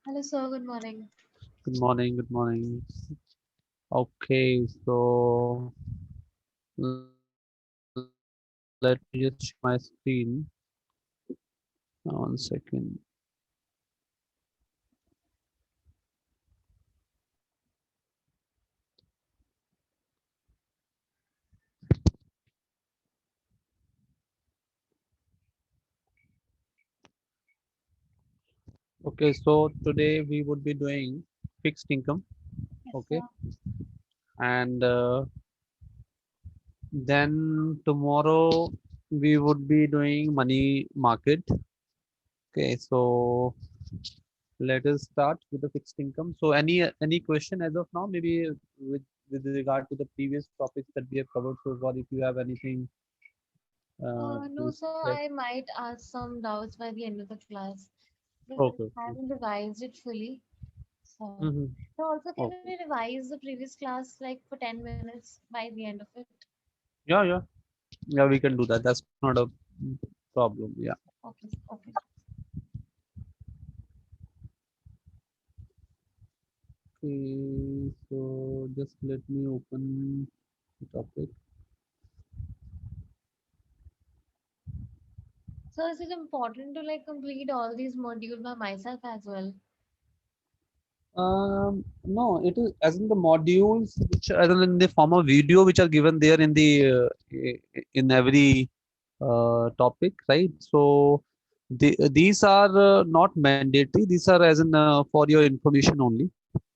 Hello, sir. Good morning. Good morning, good morning. Okay, so let me just share my screen. One second. Okay, so today we would be doing fixed income. Yes, Okay, sir. and then tomorrow we would be doing money market. Okay, so let us start with the fixed income. So any question as of now, maybe with regard to the previous topics that we have covered so far, if you have anything No, to sir. check. I might ask some doubts by the end of the class because Okay. I haven't revised it fully. So, Mm-hmm. so also, can Okay. we revise the previous class like for 10 minutes by the end of it? Yeah, yeah, yeah. We can do that. That's not a problem. Yeah. Okay, okay. Okay. So just let me open the topic. So, is it important to like complete all these modules by myself as well? No, it is as in the modules which as in the form of video which are given there in the in every topic, right? So these are not mandatory. These are as in for your information only.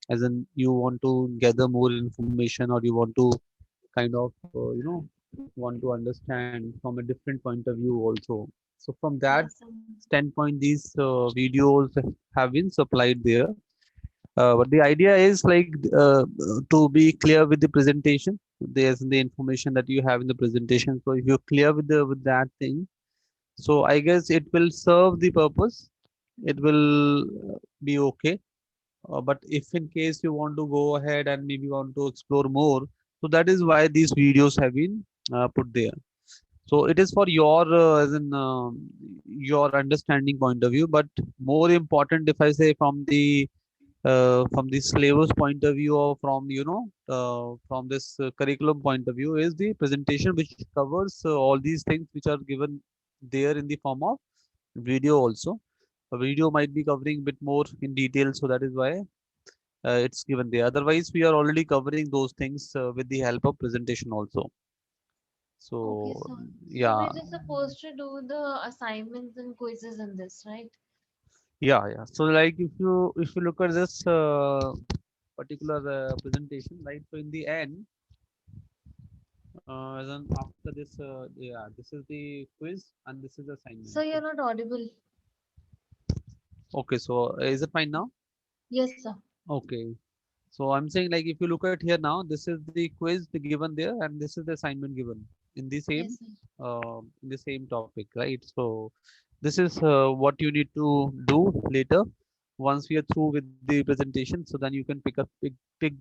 As in you want to gather more information or you want to kind of want to understand from a different point of view also. So from that Yes, sir. standpoint, these videos have been supplied there. But the idea is like to be clear with the presentation. There's the information that you have in the presentation. So if you're clear with the with that thing, so I guess it will serve the purpose. It will be okay. But if in case you want to go ahead and maybe want to explore more, so that is why these videos have been put there. So it is for your as in your understanding point of view. But more important, if I say from the syllabus point of view or from from this curriculum point of view, is the presentation which covers all these things which are given there in the form of video also. A video might be covering a bit more in detail, so that is why it's given there. Otherwise, we are already covering those things with the help of presentation also. Okay, So sir. So, yeah, we're just supposed to do the assignments and quizzes in this, right? yeah. So like if you look at this particular presentation, right? So in the end, then after this, yeah, this is the quiz and this is the assignment. So, you're not audible. Okay, so is it fine now? Yes, sir. Okay. So I'm saying like if you look at here now, this is the quiz given there, and this is the assignment given Yes, sir. in the same topic, right? So this is what you need to do later once we are through with the presentation. So then you can pick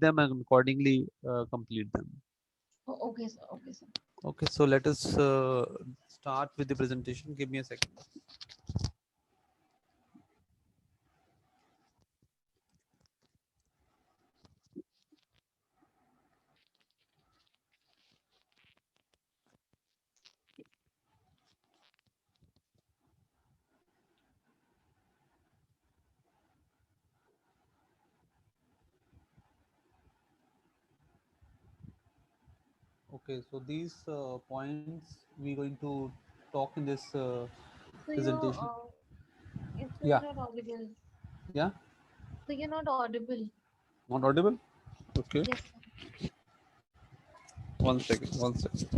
them and accordingly complete them. Okay, sir. Okay, sir. Okay, so let us start with the presentation. Give me a second. Okay, so these points we're going to talk in this So presentation. you're Yeah, not audible. yeah, So you're not audible. not audible. Okay, Yes, sir. one second, one second.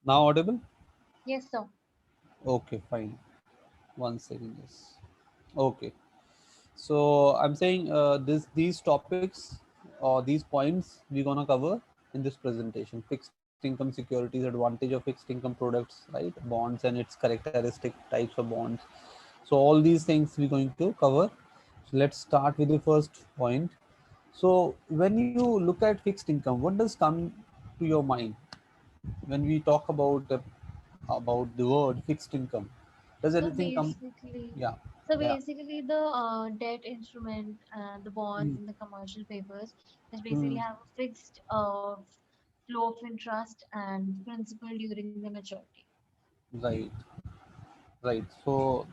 Now audible. Yes, sir. Okay, fine. One second, yes. Okay, so I'm saying these topics or these points we're gonna cover in this presentation. Fixed income securities, advantage of fixed income products, right? Bonds and its characteristic types of bonds. So all these things we're going to cover. So let's start with the first point. So when you look at fixed income, what does come to your mind when we talk about the word fixed income? Does So anything come? basically, Yeah, so yeah. basically the debt instrument and the bonds Mm, and the commercial papers, which basically mm, have a fixed flow of interest and principal during the maturity. right, right. So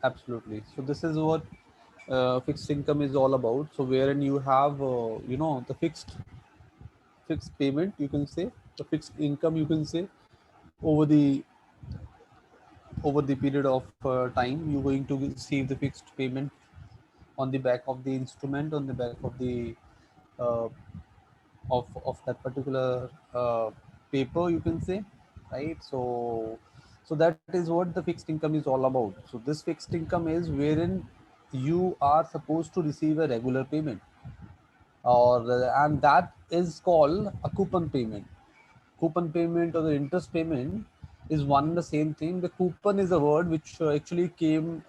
absolutely. So this is what fixed income is all about. So wherein you have, the fixed payment, you can say, the fixed income, you can say, over the over the period of time, you're going to receive the fixed payment on the back of the instrument, on the back of the uh, of that particular paper, you can say, right? So that is what the fixed income is all about. So this fixed income is wherein you are supposed to receive a regular payment, or and that is called a coupon payment. Coupon payment or the interest payment is one and the same thing. The coupon is a word which actually came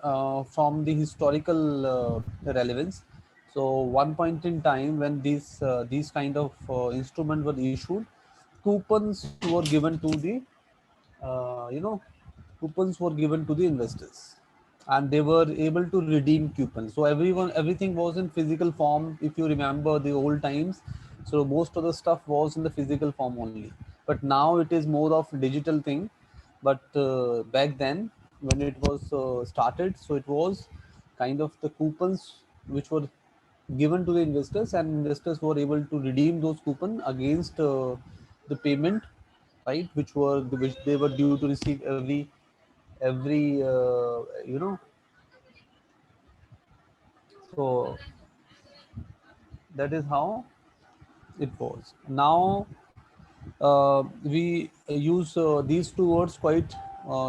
from the historical relevance. So one point in time when these kind of instruments were issued, coupons were given to the uh, you know coupons were given to the investors, and they were able to redeem coupons. So everything was in physical form. If you remember the old times, so most of the stuff was in the physical form only, but now it is more of digital thing. But back then when it was started, so it was kind of the coupons which were given to the investors, and investors were able to redeem those coupon against the payment, right, which they were due to receive every so that is how it was. Now we use these two words quite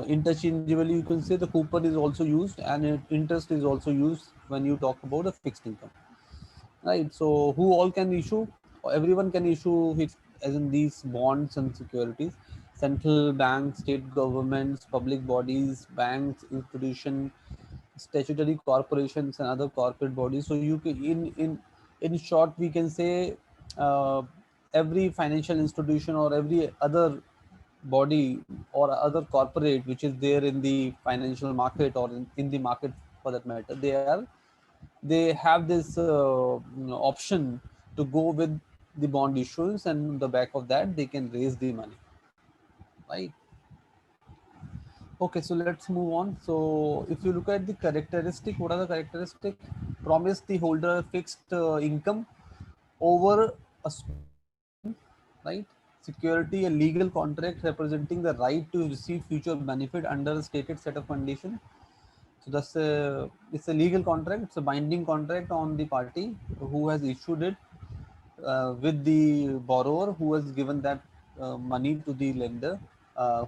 interchangeably. You can say the coupon is also used, and interest is also used when you talk about a fixed income, right? So who all can issue? Everyone can issue fixed, as in these bonds and securities. Central banks, state governments, public bodies, banks, institution, statutory corporations, and other corporate bodies. So you can, in short, we can say uh, every financial institution or every other body or other corporate which is there in the financial market, or in the market for that matter, they have this option to go with the bond issuance, and on the back of that they can raise the money, right? Okay, so let's move on. So if you look at the characteristic, what are the characteristic? Promise the holder fixed income over a time, right? Security, a legal contract representing the right to receive future benefit under a stated set of conditions. So that's it's a legal contract. It's a binding contract on the party who has issued it with the borrower who has given that money to the lender,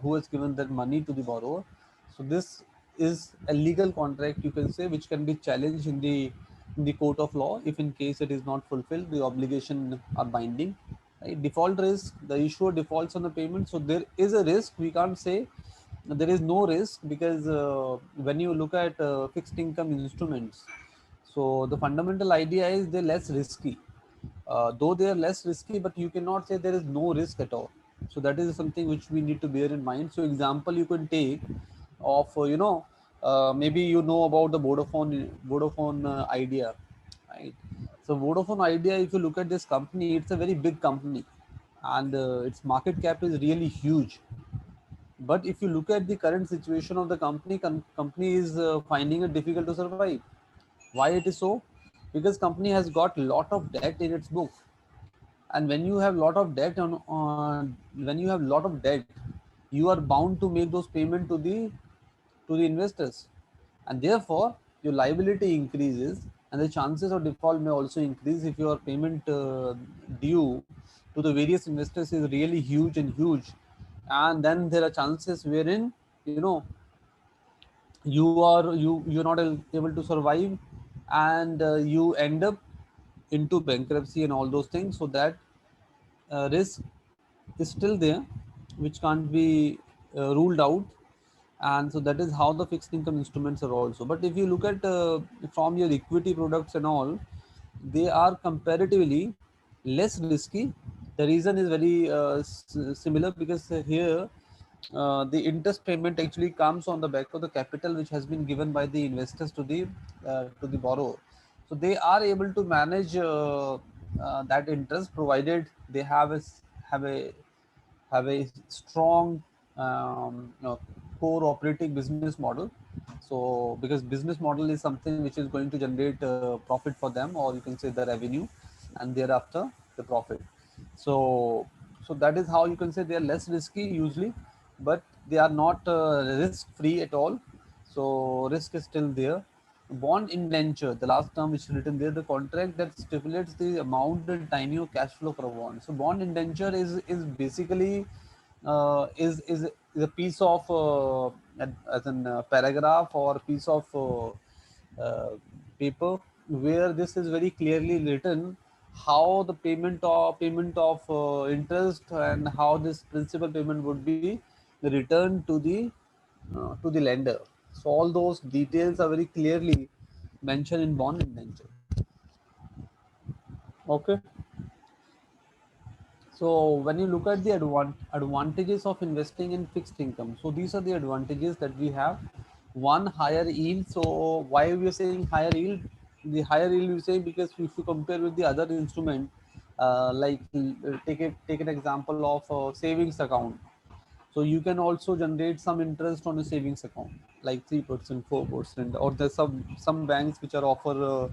who has given that money to the borrower. So this is a legal contract, you can say, which can be challenged in the court of law if in case it is not fulfilled. The obligation are binding. Right? Default risk: the issuer defaults on the payment. So there is a risk. We can't say there is no risk, because when you look at fixed income instruments, so the fundamental idea is they're less risky, though they are less risky, but you cannot say there is no risk at all. So that is something which we need to bear in mind. So example you can take of maybe you know about the Vodafone Idea, right? So Vodafone Idea, if you look at this company, it's a very big company, and its market cap is really huge. But if you look at the current situation of the company, company is finding it difficult to survive. Why it is so? Because company has got lot of debt in its book, and when you have lot of debt when you have lot of debt, you are bound to make those payment to the investors, and therefore your liability increases, and the chances of default may also increase if your payment due to the various investors is really huge and huge. And then there are chances wherein you're not able to survive, and you end up into bankruptcy and all those things. So that risk is still there, which can't be ruled out. And so that is how the fixed income instruments are also. But if you look at from your equity products and all, they are comparatively less risky. The reason is very similar, because here the interest payment actually comes on the back of the capital which has been given by the investors to the borrower. So they are able to manage that interest, provided they have a have a strong core operating business model. So because business model is something which is going to generate profit for them, or you can say the revenue, and thereafter the profit. So that is how you can say they are less risky usually, but they are not risk free at all. So risk is still there. Bond indenture, the last term which is written there, the contract that stipulates the amount and timing of cash flow for a bond. So bond indenture is basically is a piece of as an paragraph or a piece of paper where this is very clearly written how the payment of interest and how this principal payment would be returned to the lender. So all those details are very clearly mentioned in bond indenture. Okay. So when you look at the advantages of investing in fixed income, so these are the advantages that we have. One, higher yield. So why we are saying higher yield? The higher yield we say because if you compare with the other instrument, like take an example of a savings account. So you can also generate some interest on a savings account, like 3%, 4%, or there's some banks which are offer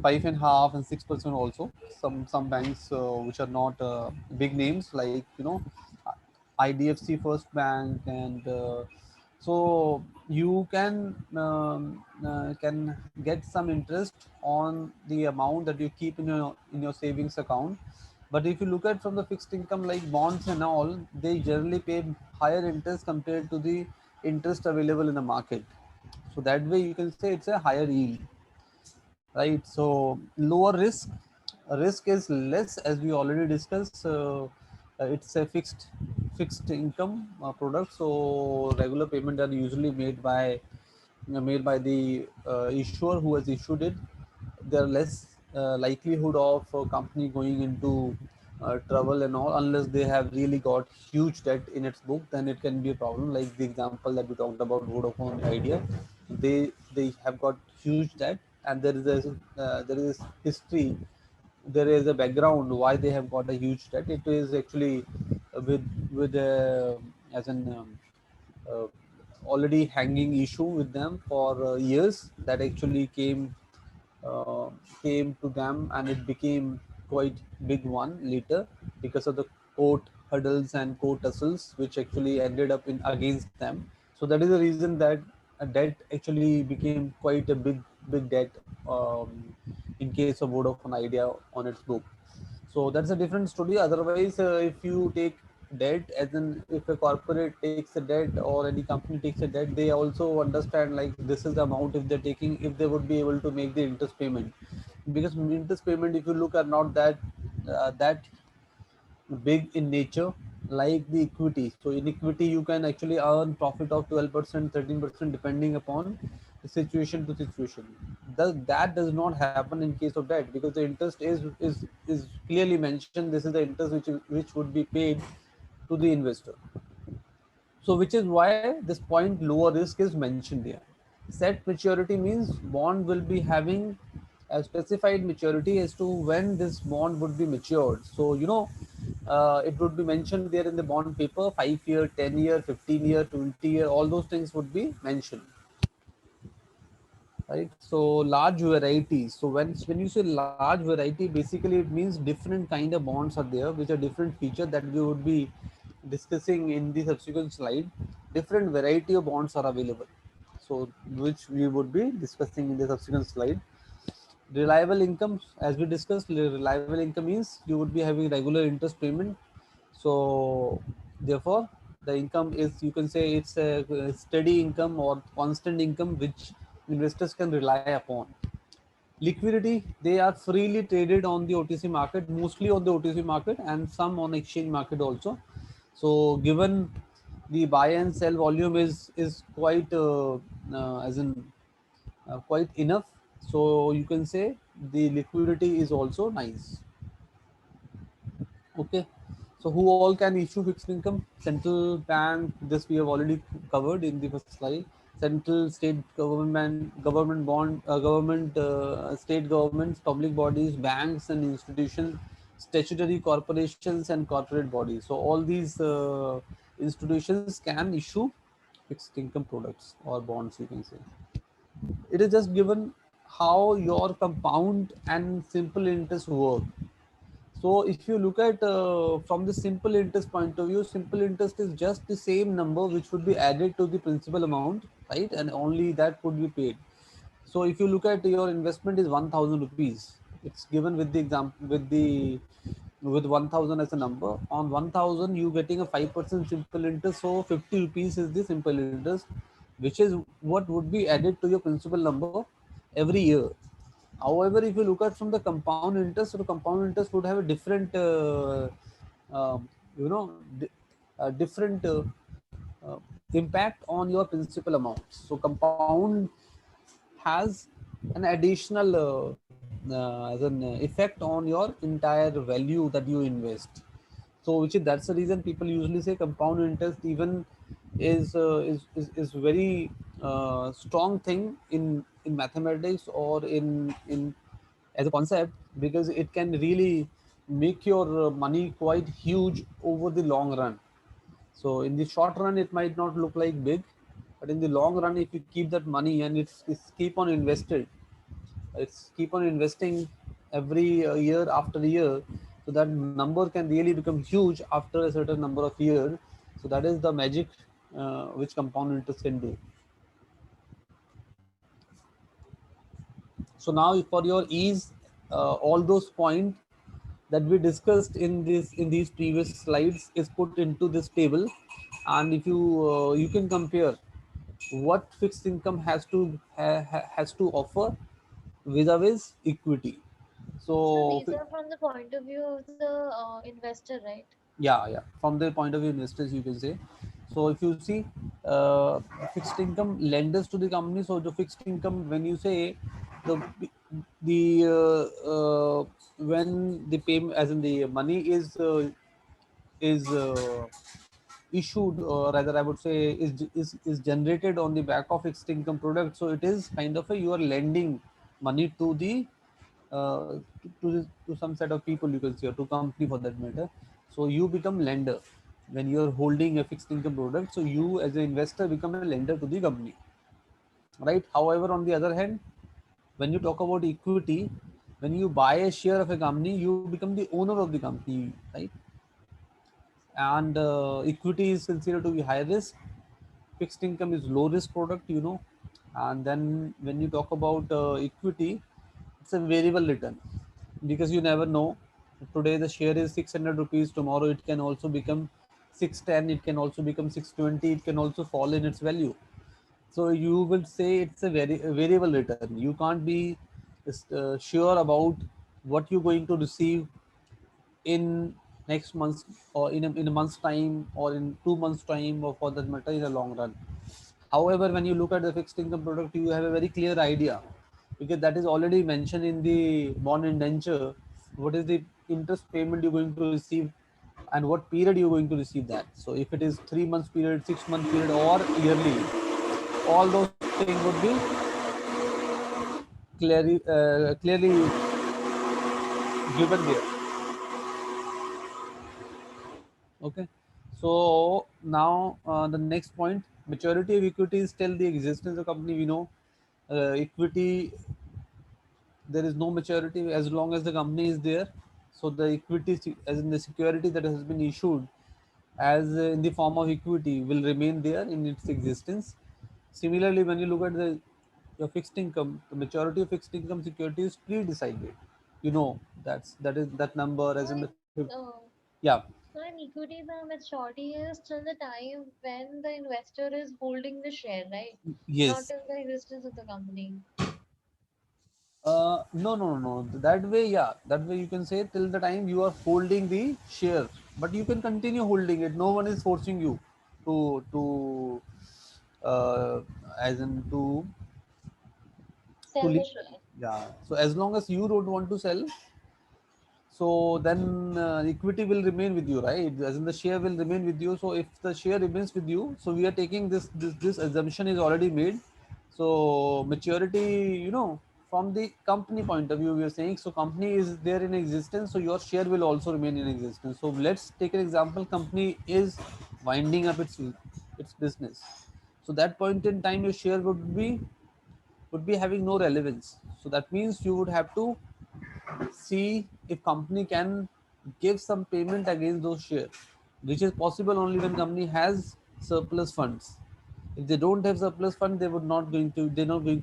5.5% and 6% also. Some banks which are not big names, like IDFC First Bank, and so you can get some interest on the amount that you keep in your savings account. But if you look at from the fixed income like bonds and all, they generally pay higher interest compared to the interest available in the market. So that way you can say it's a higher yield, right? So lower risk is less, as we already discussed. It's a fixed income product, so regular payment are usually made by the issuer who has issued it. There are less likelihood of a company going into trouble and all, unless they have really got huge debt in its book. Then it can be a problem, like the example that we talked about, Vodafone Idea. They have got huge debt, and there is history, there is a background why they have got a huge debt. It is actually with as an uh, already hanging issue with them for years, that actually uh, came to them, and it became quite big one later because of the court hurdles and court tussles which actually ended up in against them. So that is the reason that a debt actually became quite a big debt in case of Vodafone Idea on its book. So that's a different story. Otherwise, if you take debt, as in if a corporate takes a debt or any company takes a debt, they also understand like this is the amount if they're taking, if they would be able to make the interest payment. Because interest payment, if you look, are not that big in nature like the equity. So in equity, you can actually earn profit of 12%, 13%, depending upon the situation to situation. That does not happen in case of debt, because the interest is clearly mentioned. This is the interest which would be paid to the investor. So which is why this point lower risk is mentioned here. Set maturity means bond will be having a specified maturity as to when this bond would be matured. So it would be mentioned there in the bond paper, 5 year, 10 year, 15 year, 20 year, all those things would be mentioned, right? So large varieties. So when you say large variety, basically it means different kind of bonds are there, which are different feature that we would be discussing in the subsequent slide. Different variety of bonds are available, so which we would be discussing in the subsequent slide. Reliable income, as we discussed, reliable income means you would be having regular interest payment. So therefore the income is, you can say, it's a steady income or constant income which investors can rely upon. Liquidity, they are freely traded on the OTC market, mostly on the OTC market and some on exchange market also. So given the buy and sell volume is quite as in quite enough, So you can say the liquidity is also nice. Okay. So who all can issue fixed income? Central bank, this we have already covered in the first slide. Central, state government, government bond, state governments, public bodies, banks and institutions, statutory corporations and corporate bodies. So all these institutions can issue fixed income products or bonds, you can say. It is just given how your compound and simple interest work. So if you look at from the simple interest point of view, simple interest is just the same number which would be added to the principal amount, right? And only that could be paid. So if you look at your investment is 1,000 rupees, it's given with the example with 1,000 as a number. On 1,000 you getting a 5% simple interest, so 50 rupees is the simple interest, which is what would be added to your principal number every year. However, if you look at from the compound interest, so the compound interest would have a different, you know, different uh, impact on your principal amounts. So compound has an additional as an effect on your entire value that you invest. So which is, that's the reason people usually say compound interest even is very strong thing in mathematics or in as a concept, because it can really make your money quite huge over the long run. So in the short run, it might not look like big, but in the long run, if you keep that money and it's keep on invested, it's keep on investing every year after year, so that number can really become huge after a certain number of years. So that is the magic which compound interest can do. So now for your ease, all those points that we discussed in these previous slides is put into this table, and if you you can compare what fixed income has to offer vis-a-vis equity. So So these are from the point of view of the investor, right? yeah, from the point of view investors, you can say. So if you see fixed income lenders to the company, so the fixed income, when you say the the when the payment, as in the money is issued, or rather I would say is generated on the back of fixed income product. So it is kind of a, you are lending money to the to some set of people, you can say, or to company for that matter. So you become lender when you are holding a fixed income product. So you as an investor become a lender to the company, right? However, on the other hand, when you talk about equity, when you buy a share of a company, you become the owner of the company, right? And equity is considered to be high risk, fixed income is low risk product, you know. And then when you talk about equity, it's a variable return, because you never know. Today the share is 600 rupees, tomorrow it can also become 610, it can also become 620, it can also fall in its value. So you will say it's a variable return. You can't be sure about what you're going to receive in next month, or in a month's time, or in 2 months time, or for that matter in a long run. However, when you look at the fixed income product, you have a very clear idea, because that is already mentioned in the bond indenture. What is the interest payment you're going to receive, and what period you're going to receive that. So if it is 3 months period, 6 month period, or yearly, all those things would be clearly given there. Okay. So now the next point, maturity of equity is still the existence of company. We know equity, there is no maturity as long as the company is there. So the equity, as in the security that has been issued as in the form of equity, will remain there in its existence. Similarly, when you look at the your fixed income, the maturity of fixed income security is pre-decided. You know, that is that number So as in the uh, yeah. so in equity, the maturity is till the time when the investor is holding the share, right? Not Yes. till the existence of the company. No. That way, yeah, that way you can say till the time you are holding the share, but you can continue holding it. No one is forcing you to uh, as in to sell the share. yeah. So as long as you don't want to sell, so then equity will remain with you, right? As in the share will remain with you. So if the share remains with you, so we are taking this assumption is already made. So maturity, from the company point of view, we are saying, so company is there in existence, so your share will also remain in existence. So let's take an example. Company is winding up its business. So that point in time, your share would be having no relevance. So that means you would have to see if company can give some payment against those shares, which is possible only when company has surplus funds. If they don't have surplus fund, they're not going to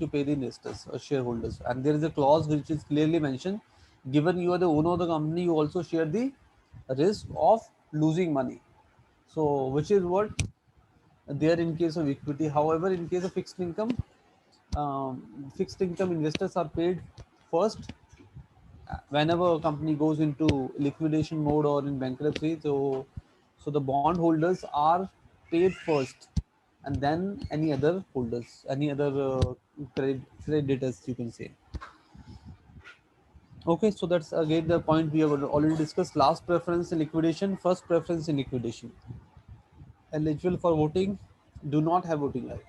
pay the investors or shareholders. And there is a clause which is clearly mentioned: given you are the owner of the company, you also share the risk of losing money. So which is what there in case of equity. However, in case of fixed income investors are paid first whenever a company goes into liquidation mode or in bankruptcy. So the bond holders are paid first, and then any other holders, any other creditors, you can say. Okay, so that's again the point we have already discussed. Last preference in liquidation, first preference in liquidation. Eligible for voting, do not have voting right.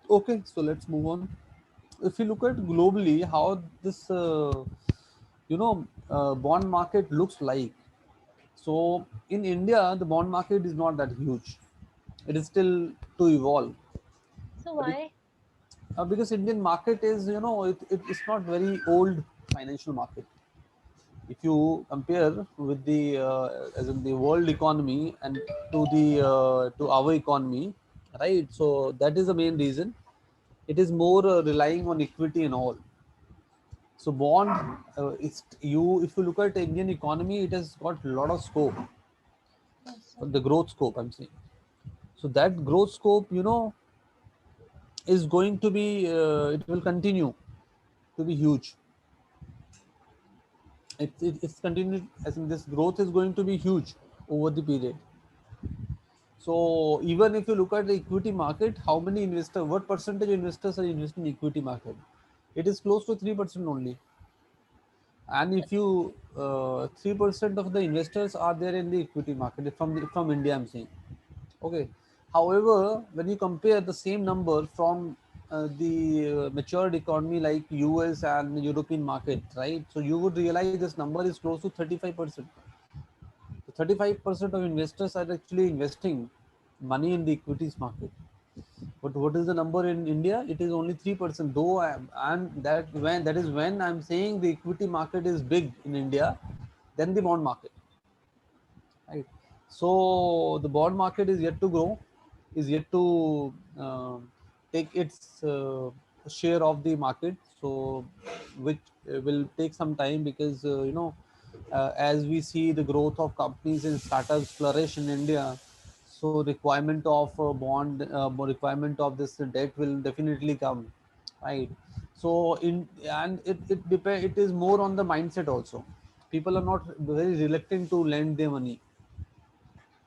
Okay, so let's move on. If you look at globally how this bond market looks like. So in India, the bond market is not that huge. It is still to evolve. So But why? because Indian market is, it's not very old financial market. If you compare with the as in the world economy and to our economy, right? So that is the main reason. It is more relying on equity and all. So bond, if you look at the Indian economy, it has got a lot of scope, Yes, sir. the growth scope, I'm saying. So that growth scope, is going to be, it will continue to be huge. It's continued, as in this growth is going to be huge over the period. So even if you look at the equity market, how many investors, what percentage of investors are investing in equity market? It is close to 3% only. And if you 3% of the investors are there in the equity market from India, I'm saying. Okay. However, when you compare the same number from the matured economy like US and European market, right? So you would realize this number is close to 35%. So 35% of investors are actually investing money in the equities market. But what is the number in India? It is only 3%. Though that is when I'm saying the equity market is big in India, then the bond market. Right. So the bond market is yet to grow, is yet to take its share of the market. So which will take some time because as we see the growth of companies and startups flourish in India, so requirement of requirement of this debt will definitely come, right? So it is more on the mindset also. People are not very reluctant to lend their money.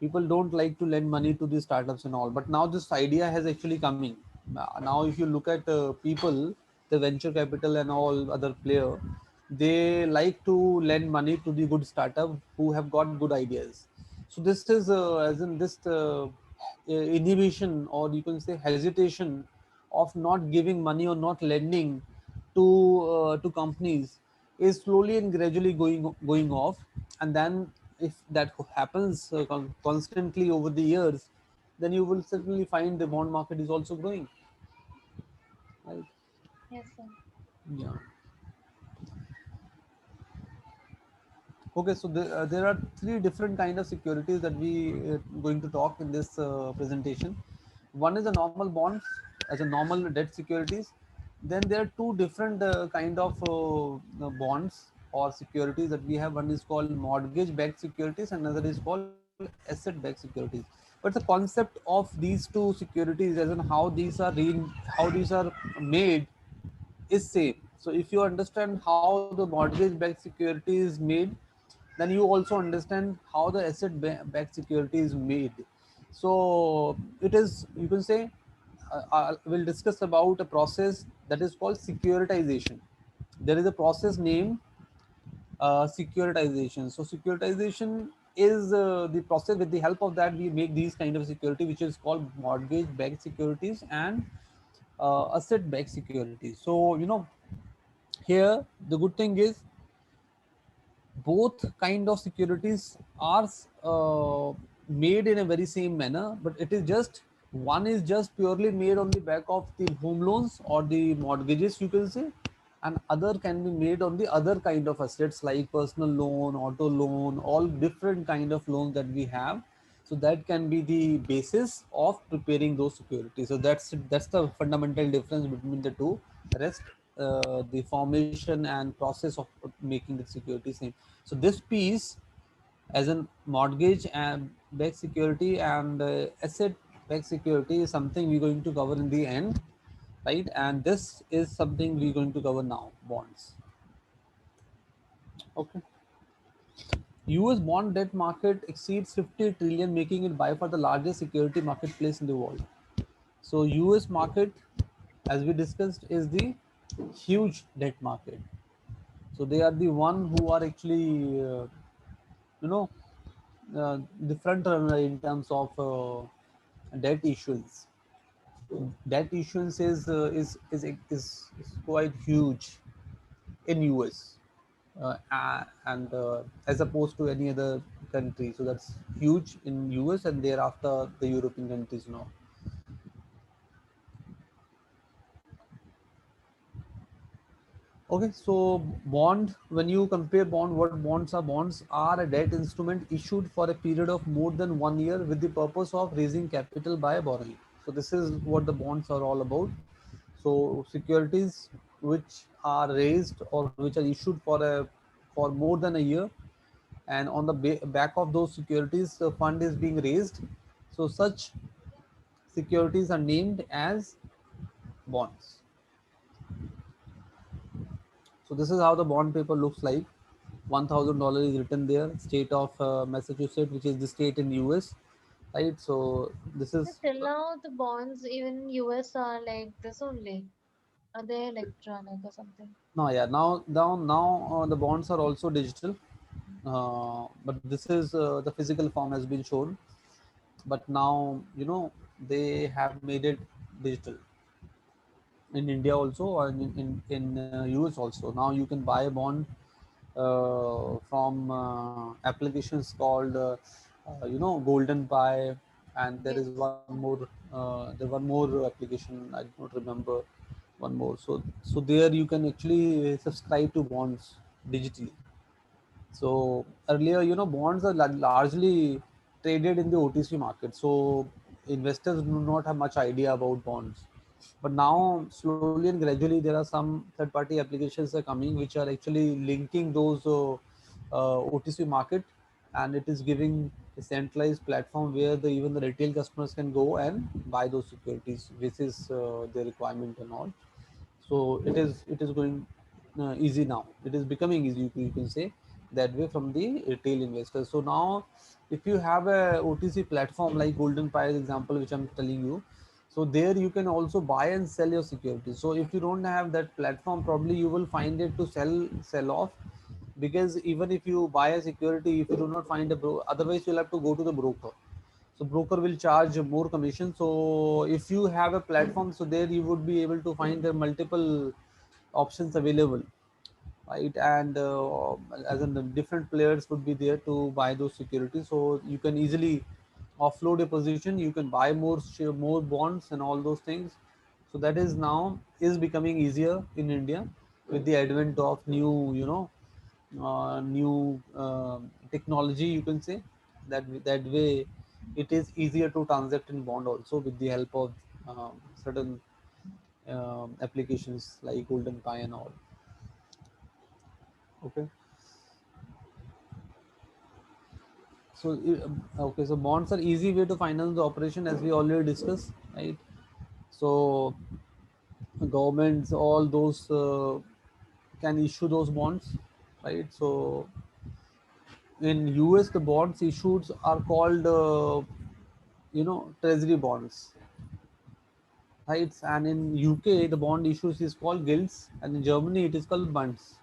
People don't like to lend money to the startups and all, but now this idea has actually coming. Now if you look at people, the venture capital and all other player, they like to lend money to the good startup who have got good ideas. So this is as in this inhibition, or you can say hesitation, of not giving money or not lending to companies is slowly and gradually going off. And then if that happens constantly over the years, then you will certainly find the bond market is also growing, right? Yes, sir. Yeah. Okay, so there are three different kind of securities that we going to talk in this presentation. One is a normal bonds, as a normal debt securities. Then there are two different kind of bonds or securities that we have. One is called mortgage-backed securities, and another is called asset-backed securities. But the concept of these two securities, as in how these are made, is same. So if you understand how the mortgage-backed security is made, then you also understand how the asset-backed security is made. So it is, you can say, we'll discuss about a process that is called securitization. There is a process named securitization. So securitization is the process with the help of that we make these kind of security, which is called mortgage backed securities and asset backed securities. So here the good thing is both kind of securities are made in a very same manner, but it is just one is just purely made on the back of the home loans or the mortgages, you can say, and other can be made on the other kind of assets like personal loan, auto loan, all different kind of loans that we have. So that can be the basis of preparing those securities. So that's the fundamental difference between the two. Rest the formation and process of making the security same. So this piece as a mortgage and backed security and asset backed security is something we're going to cover in the end, right? And this is something we're going to cover now, bonds. Okay. US bond debt market exceeds 50 trillion, making it by far the largest security marketplace in the world. So US market, as we discussed, is the huge debt market. So they are the one who are actually, you know, the front runner in terms of debt issuance. Debt issuance is quite huge in US, and as opposed to any other country. So that's huge in US, and thereafter the European countries now. Okay, so bond, when you compare bond, what bonds are? Bonds are a debt instrument issued for a period of more than 1 year with the purpose of raising capital by borrowing. So this is what the bonds are all about. So securities which are raised or which are issued for more than a year, and on the back of those securities, the fund is being raised. So such securities are named as bonds. So this is how the bond paper looks like. $1,000 is written there. State of Massachusetts, which is the state in US, right? So this But is till now, the bonds even in US are like this only. Are they electronic or something? no, yeah. Now the bonds are also digital, but this is the physical form has been shown. But now they have made it digital in India also, and in US also. Now you can buy a bond from applications called Golden Pie, and there is Yes. one more application, I don't remember one more. So there you can actually subscribe to bonds digitally. So earlier, bonds are largely traded in the OTC market. So investors do not have much idea about bonds. But now, slowly and gradually, there are some third-party applications are coming which are actually linking those OTC market, and it is giving a centralized platform where even the retail customers can go and buy those securities. This is the requirement and all. So it is going easy now. It is becoming easy, you can say that way, from the retail investors. So now if you have a OTC platform like Golden Pie example which I'm telling you, so there you can also buy and sell your securities. So if you don't have that platform, probably you will find it to sell off, because even if you buy a security, if you do not find a otherwise you'll have to go to the broker. So broker will charge more commission. So if you have a platform, so there you would be able to find the multiple options available, right? And as in the different players would be there to buy those securities. So you can easily offload a position, you can buy more bonds and all those things. So that is now is becoming easier in India with the advent of new technology, you can say. That way it is easier to transact in bond also with the help of certain applications like Golden Pie and all. Okay. So okay, so bonds are easy way to finance the operation, as we already discussed, right? So governments, all those can issue those bonds, right? So in US, the bonds issued are called treasury bonds. right? And in UK, the bond issues is called gilts, and in Germany, it is called bunds.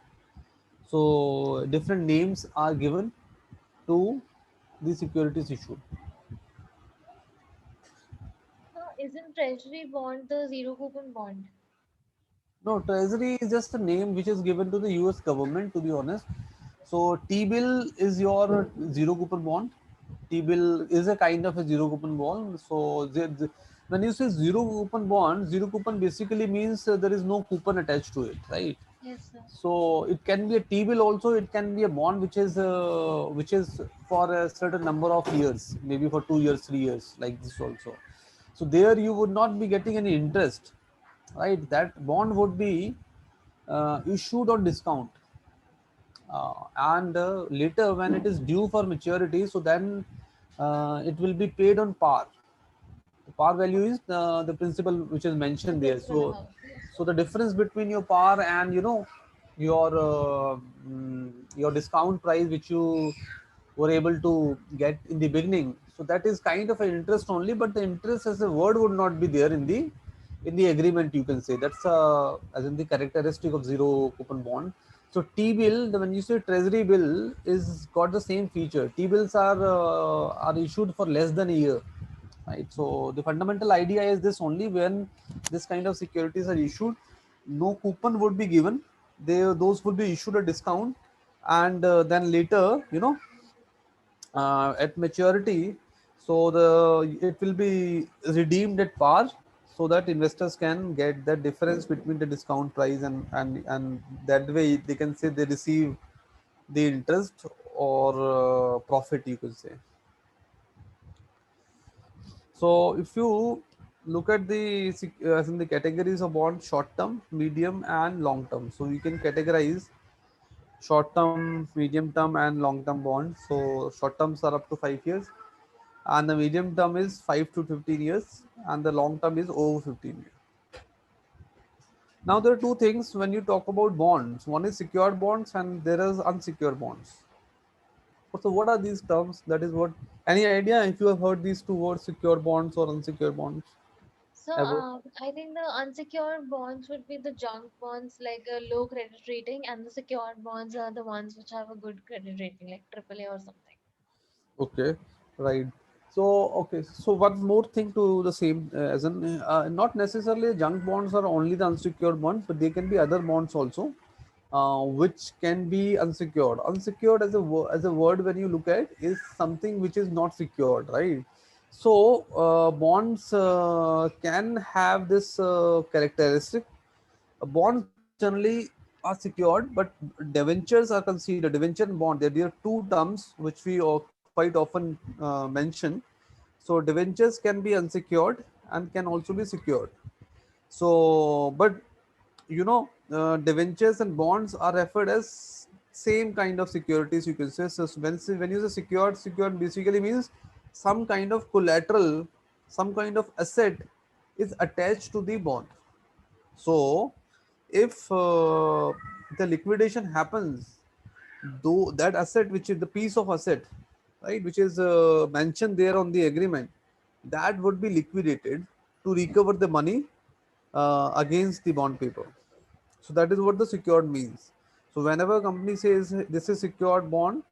So different names are given to the securities issued. Isn't treasury bond the zero coupon bond? No, treasury is just a name which is given to the US government, to be honest. So T-bill is your zero coupon bond. T-bill is a kind of a zero coupon bond. So when you say zero coupon bond, zero coupon basically means there is no coupon attached to it, right? Yes, sir. So it can be a T-bill also. It can be a bond which is for a certain number of years, maybe for 2 years, 3 years, like this also. So there you would not be getting any interest, right? That bond would be issued on discount, and later when it is due for maturity, so then it will be paid on par. The par value is the principal which is The mentioned there. principal So, amount. Yes. so the difference between your par and your your discount price which you were able to get in the beginning. So that is kind of an interest only, but the interest as a word would not be there in the agreement. You can say that's as in the characteristic of zero coupon bond. So T bill, when you say treasury bill, is got the same feature. T bills are issued for less than a year, right? So the fundamental idea is this: only when this kind of securities are issued, no coupon would be given. Those would be issued at discount, and then later, at maturity, so the it will be redeemed at par, so that investors can get the difference between the discount price, and that way they can say they receive the interest or profit, you could say. So if you look at as in the categories of bond, short term, medium, and long term. So you can categorize short term, medium term, and long term bonds. So short terms are up to 5 years, and the medium term is 5 to 15 years, and the long term is over 15 years. Now there are two things when you talk about bonds. One is secured bonds, and there is unsecured bonds. So what are these terms? That is what. Any idea if you have heard these two words, secure bonds or unsecured bonds, So, ever? I think the unsecured bonds would be the junk bonds, like a low credit rating, and the secured bonds are the ones which have a good credit rating, like AAA or something. Okay, right. So, okay, so one more thing to the same, as in, not necessarily junk bonds are only the unsecured bonds, but they can be other bonds also, which can be unsecured. Unsecured as as a word, when you look at, is something which is not secured, right? So, bonds can have this characteristic. Bonds generally are secured, but debentures are considered. Debenture and bond, there are two terms which we quite often mention. So debentures can be unsecured and can also be secured. So, but debentures and bonds are referred as same kind of securities, you can say. So when you say secured basically means some kind of collateral, some kind of asset is attached to the bond. So, if the liquidation happens, though that asset, which is the piece of asset, right, which is mentioned there on the agreement, that would be liquidated to recover the money against the bond paper. So that is what the secured means. So whenever a company says this is secured bond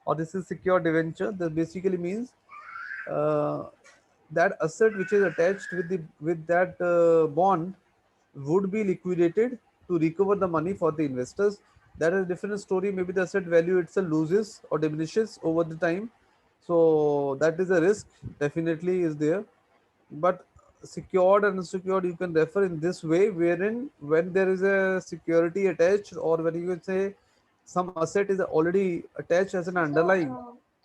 or this is secured debenture, that basically means uh, that asset which is attached with that bond would be liquidated to recover the money for the investors. That is a different story. Maybe the asset value itself loses or diminishes over the time. So that is a risk, definitely is there. But secured and unsecured you can refer in this way, wherein when there is a security attached, or when you can say some asset is already attached as an So, underlying.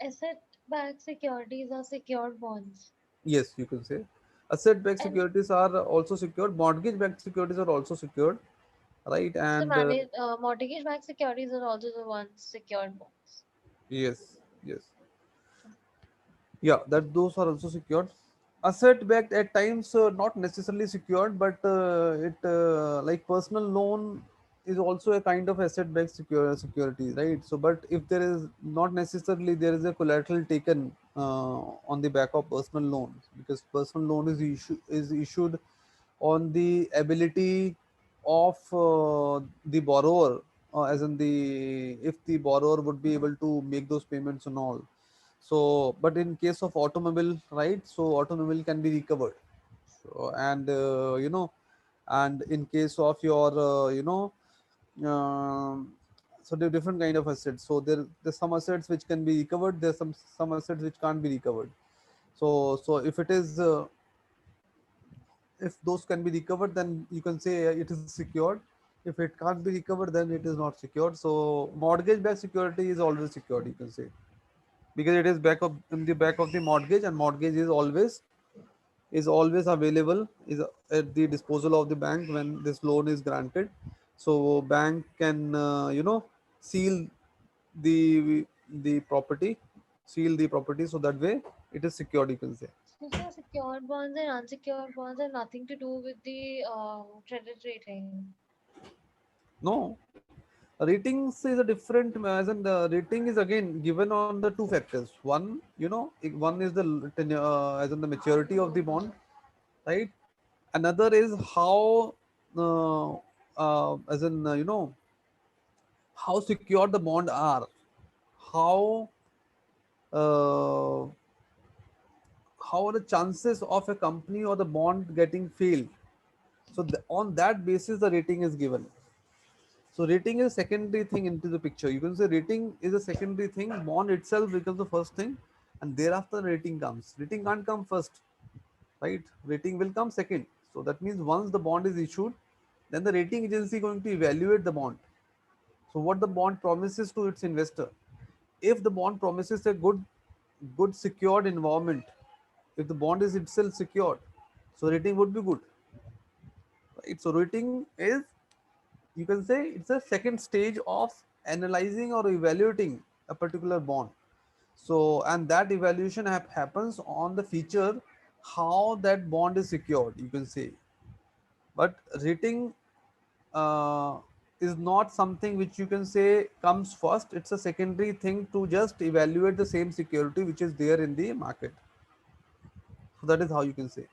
asset-backed securities are secured bonds. Yes, you can say. Asset-backed And securities are also secured. Mortgage-backed securities are also secured, right? so, And mortgage-backed securities are also the ones secured bonds. yes, yes, yeah, that those are also secured. Asset-backed at times not necessarily secured, but it like personal loan is also a kind of asset-backed security, right? So, but if there is not necessarily there is a collateral taken on the back of personal loans, because personal loan is issued on the ability of the borrower, as in the if the borrower would be able to make those payments and all. So but in case of automobile, right, so automobile can be recovered. So and and in case of your so there are different kind of assets. So there's some assets which can be recovered, there's some assets which can't be recovered. So if it is if those can be recovered, then you can say it is secured. If it can't be recovered, then it is not secured. So mortgage backed security is always secured, you can say, because it is back of in the back of the mortgage, and mortgage is always available, is at the disposal of the bank when this loan is granted. So bank can seal the property, so that way it is secured, you can say. So secured bonds and unsecured bonds have nothing to do with the credit rating. No, ratings is a different, as in the rating is again given on the two factors. One, one is the as in the maturity of the bond, right? Another is how as in how secure the bond are, how uh, how are the chances of a company or the bond getting failed. So on that basis the rating is given. So rating is secondary thing into the picture. You can say rating is a secondary thing. Bond itself becomes the first thing, and thereafter rating comes. Rating can't come first, right? Rating will come second. So that means once the bond is issued, then the rating agency going to evaluate the bond. So what the bond promises to its investor. If the bond promises a good secured environment, if the bond is itself secured, so rating would be good, right? So rating is, you can say, it's a second stage of analyzing or evaluating a particular bond. So and that evaluation happens on the feature how that bond is secured, you can say. But rating uh, is not something which you can say comes first. It's a secondary thing to just evaluate the same security which is there in the market. So that is how you can say.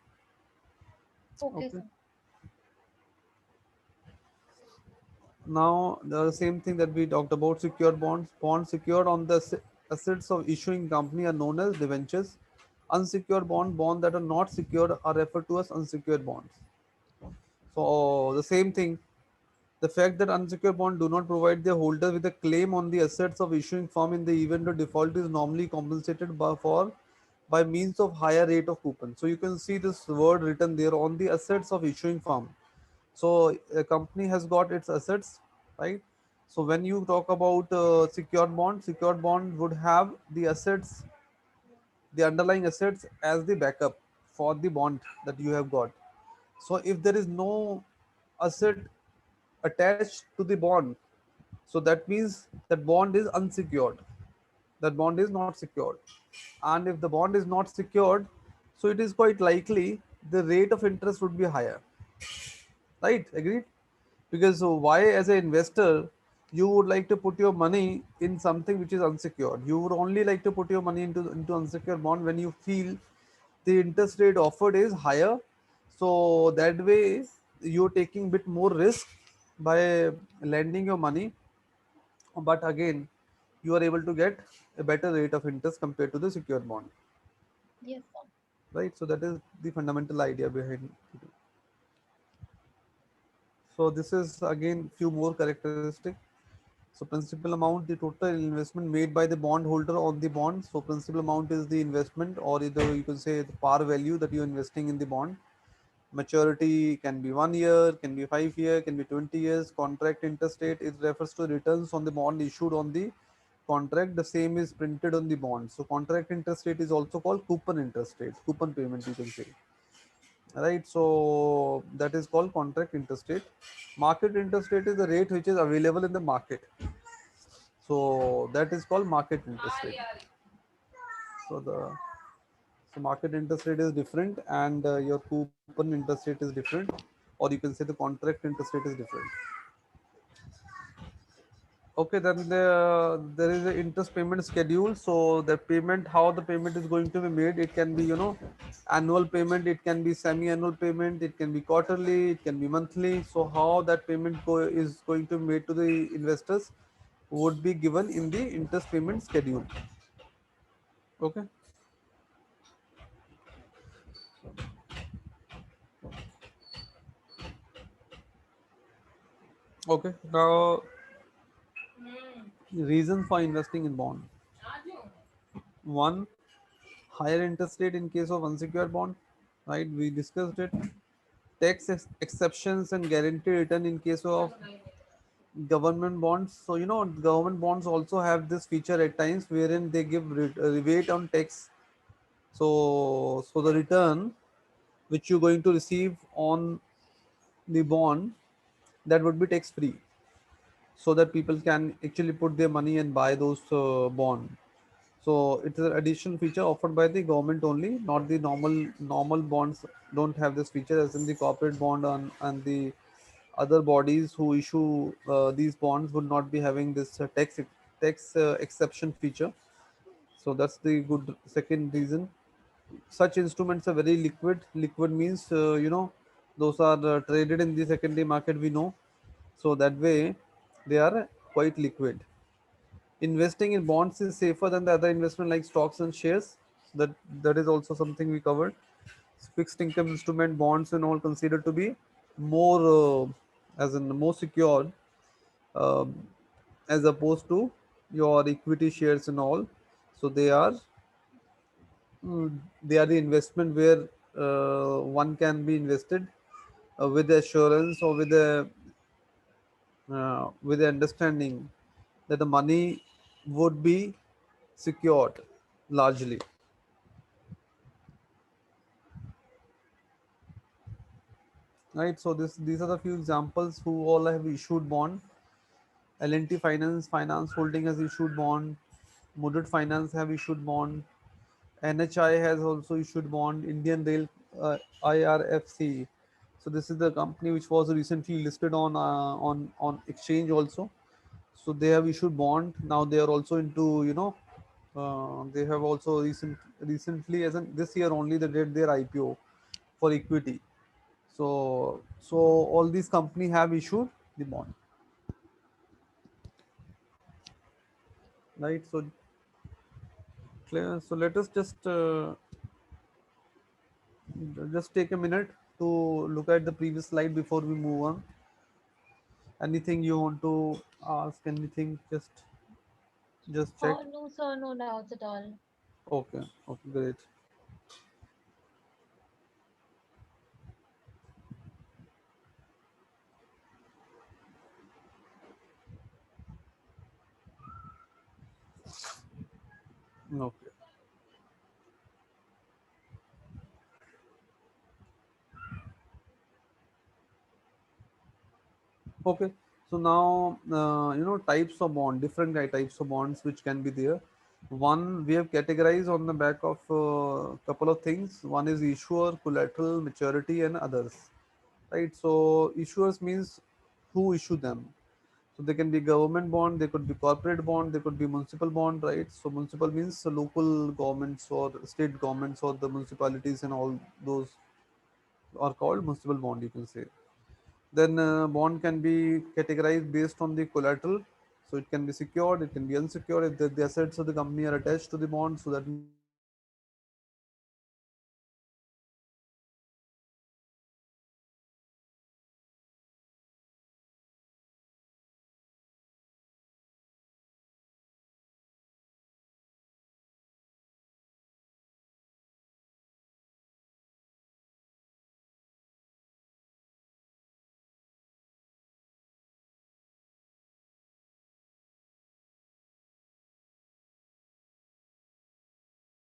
Okay, Okay. sir. Now the same thing that we talked about, secured bonds secured on the assets of issuing company are known as debentures. Unsecured bond that are not secured are referred to as unsecured bonds. So the same thing, the fact that unsecured bond do not provide the holder with a claim on the assets of issuing firm in the event of default is normally compensated by means of higher rate of coupon. So you can see this word written there on the assets of issuing firm. So a company has got its assets, right? So when you talk about secured bond would have the assets, the underlying assets as the backup for the bond that you have got. So if there is no asset attached to the bond, so that means that bond is unsecured. That bond is not secured. And if the bond is not secured, so it is quite likely the rate of interest would be higher. Right? Agreed? Because why, as an investor, you would like to put your money in something which is unsecured? You would only like to put your money into unsecured bond when you feel the interest rate offered is higher. So that way you're taking bit more risk by lending your money, but again you are able to get a better rate of interest compared to the secured bond, Yes, sir. right? So that is the fundamental idea behind it. So this is again few more characteristic. So principal amount, the total investment made by the bond holder on the bond. So principal amount is the investment, or either you can say the par value that you're investing in the bond. Maturity can be 1 year, can be 5 year, can be 20 years. Contract interest rate, it refers to returns on the bond issued on the contract. The same is printed on the bond. So contract interest rate is also called coupon interest rate, coupon payment, you can say. Right. So that is called contract interest rate. Market interest rate is the rate which is available in the market. So that is called market interest rate. So the so market interest rate is different, and your coupon interest rate is different, or you can say the contract interest rate is different. Okay, then there is an interest payment schedule. So the payment, how the payment is going to be made, it can be, annual payment, it can be semi-annual payment, it can be quarterly, it can be monthly. So how that payment is going to be made to the investors would be given in the interest payment schedule. Okay. Okay. Now, reasons for investing in bond. One, higher interest rate in case of unsecured bond, right? We discussed it. Exceptions and guaranteed return in case of government bonds. So government bonds also have this feature at times wherein they give rebate on tax. So the return which you're going to receive on the bond, that would be tax free, so that people can actually put their money and buy those bond. So it is an additional feature offered by the government only, not the normal bonds don't have this feature, as in the corporate bond and the other bodies who issue these bonds would not be having this tax exception feature. So that's the good second reason. Such instruments are very liquid. Liquid means those are traded in the secondary market, we know. So that way they are quite liquid. Investing in bonds is safer than the other investment like stocks and shares. That is also something we covered. Fixed income instrument, bonds and all considered to be more as in more secured, um, as opposed to your equity shares and all. So they are the investment where one can be invested with assurance or with the understanding that the money would be secured largely. Right. So these are the few examples who all have issued bond. L&T Finance Holding has issued bond. Mudut Finance have issued bond. NHI has also issued bond. Indian Rail, IRFC. So this is the company which was recently listed on exchange also. So they have issued bond. Now they are also into, they have also recently, as in this year only, they did their IPO for equity. So all these companies have issued the bond, right? So clear. So let us just take a minute to look at the previous slide before we move on. Anything you want to ask? Anything? Just check. Oh, no, sir, no doubts at all. Okay. Okay. Great. Okay. Okay. So now types of bond, different types of bonds which can be there. One we have categorized on the back of a couple of things. One is issuer, collateral, maturity, and others. Right. So issuers means who issue them. So they can be government bond, they could be corporate bond, they could be municipal bond, right? So municipal means the local governments or state governments or the municipalities and all those are called municipal bond, you can say. Then bond can be categorized based on the collateral. So it can be secured, it can be unsecured. If the assets of the company are attached to the bond, so that means it can be secured. If the assets of the company are not attached to the bond, so that means it can be unsecured. Then bond can be unsecured, it can be secured.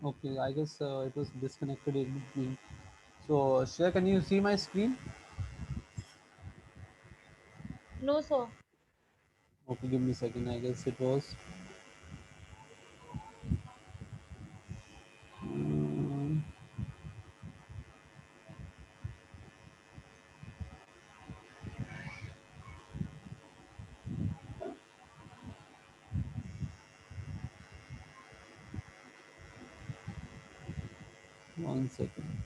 Okay, I guess it was disconnected in between. So, Shreya, can you see my screen? No, sir. Okay, give me a second. I guess it was. Mm, 1 second.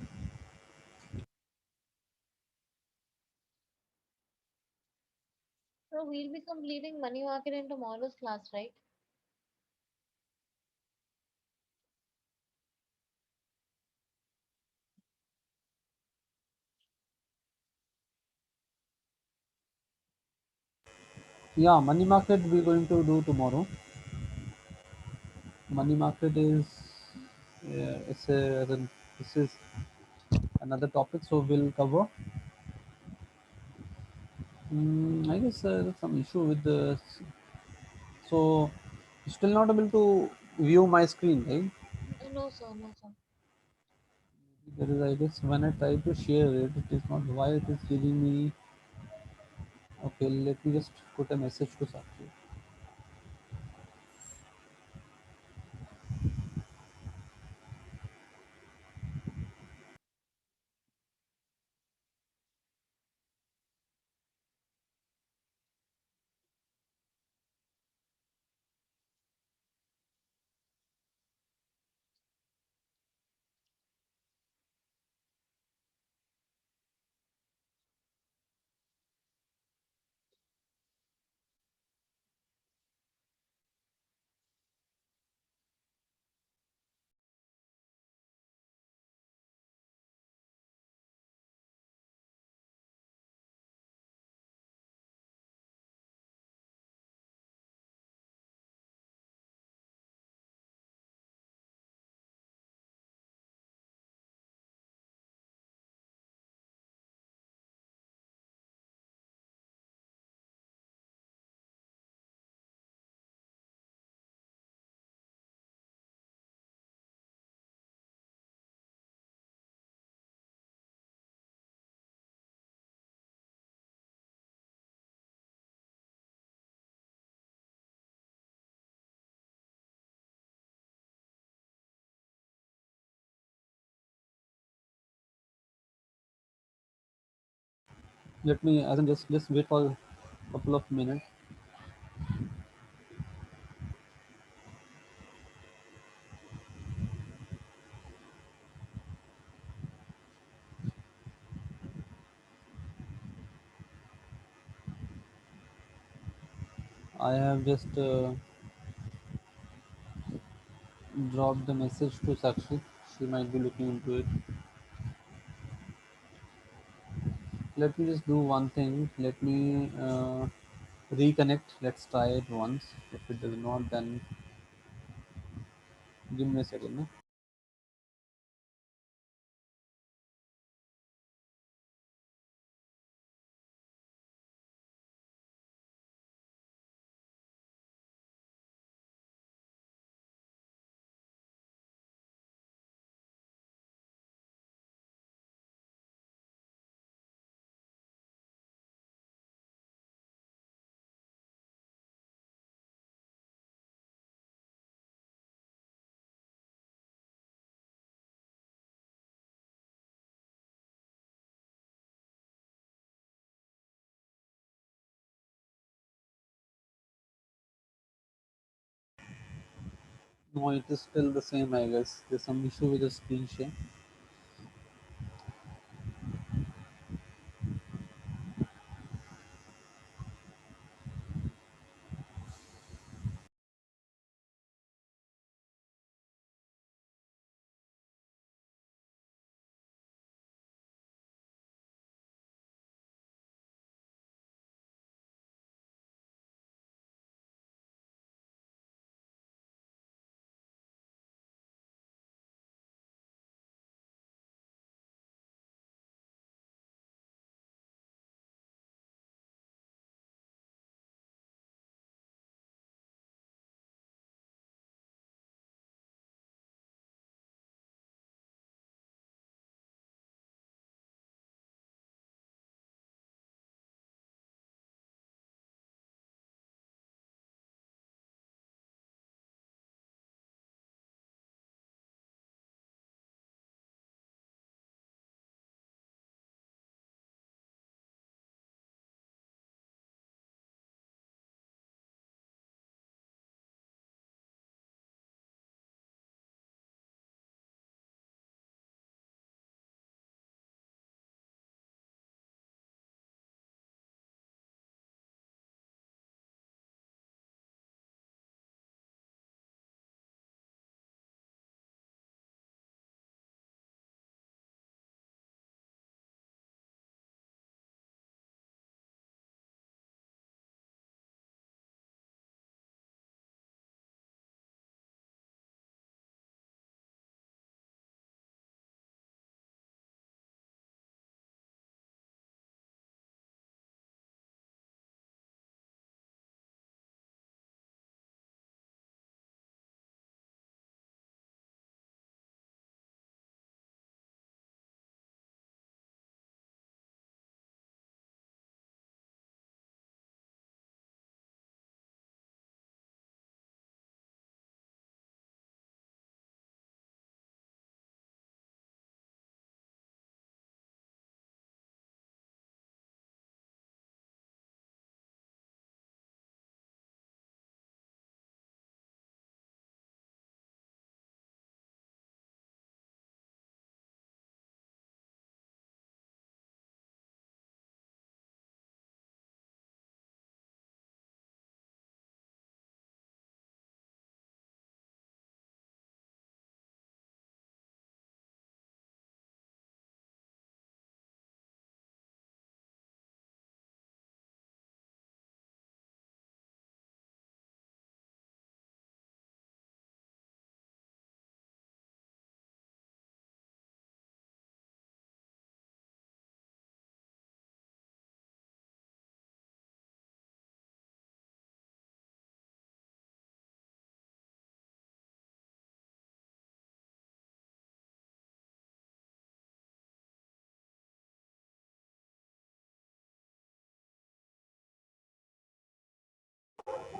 So we'll be completing money market in tomorrow's class, right? Yeah, money market we're going to do tomorrow. Money market is it's this is another topic, so we'll cover. I guess there's some issue with the. So, still not able to view my screen, right? No, sir. No, sir. There is, I guess, when I try to share it, it is not why it is giving me. Okay, let me just put a message to Sakshi. Let me, as in just wait for a couple of minutes. I have just dropped the message to Sakshi. She might be looking into it. Let me just do one thing. Let me reconnect. Let's try it once. If it does not, then give me a second. No? No, it is still the same, I guess. There's some issue with the screen share.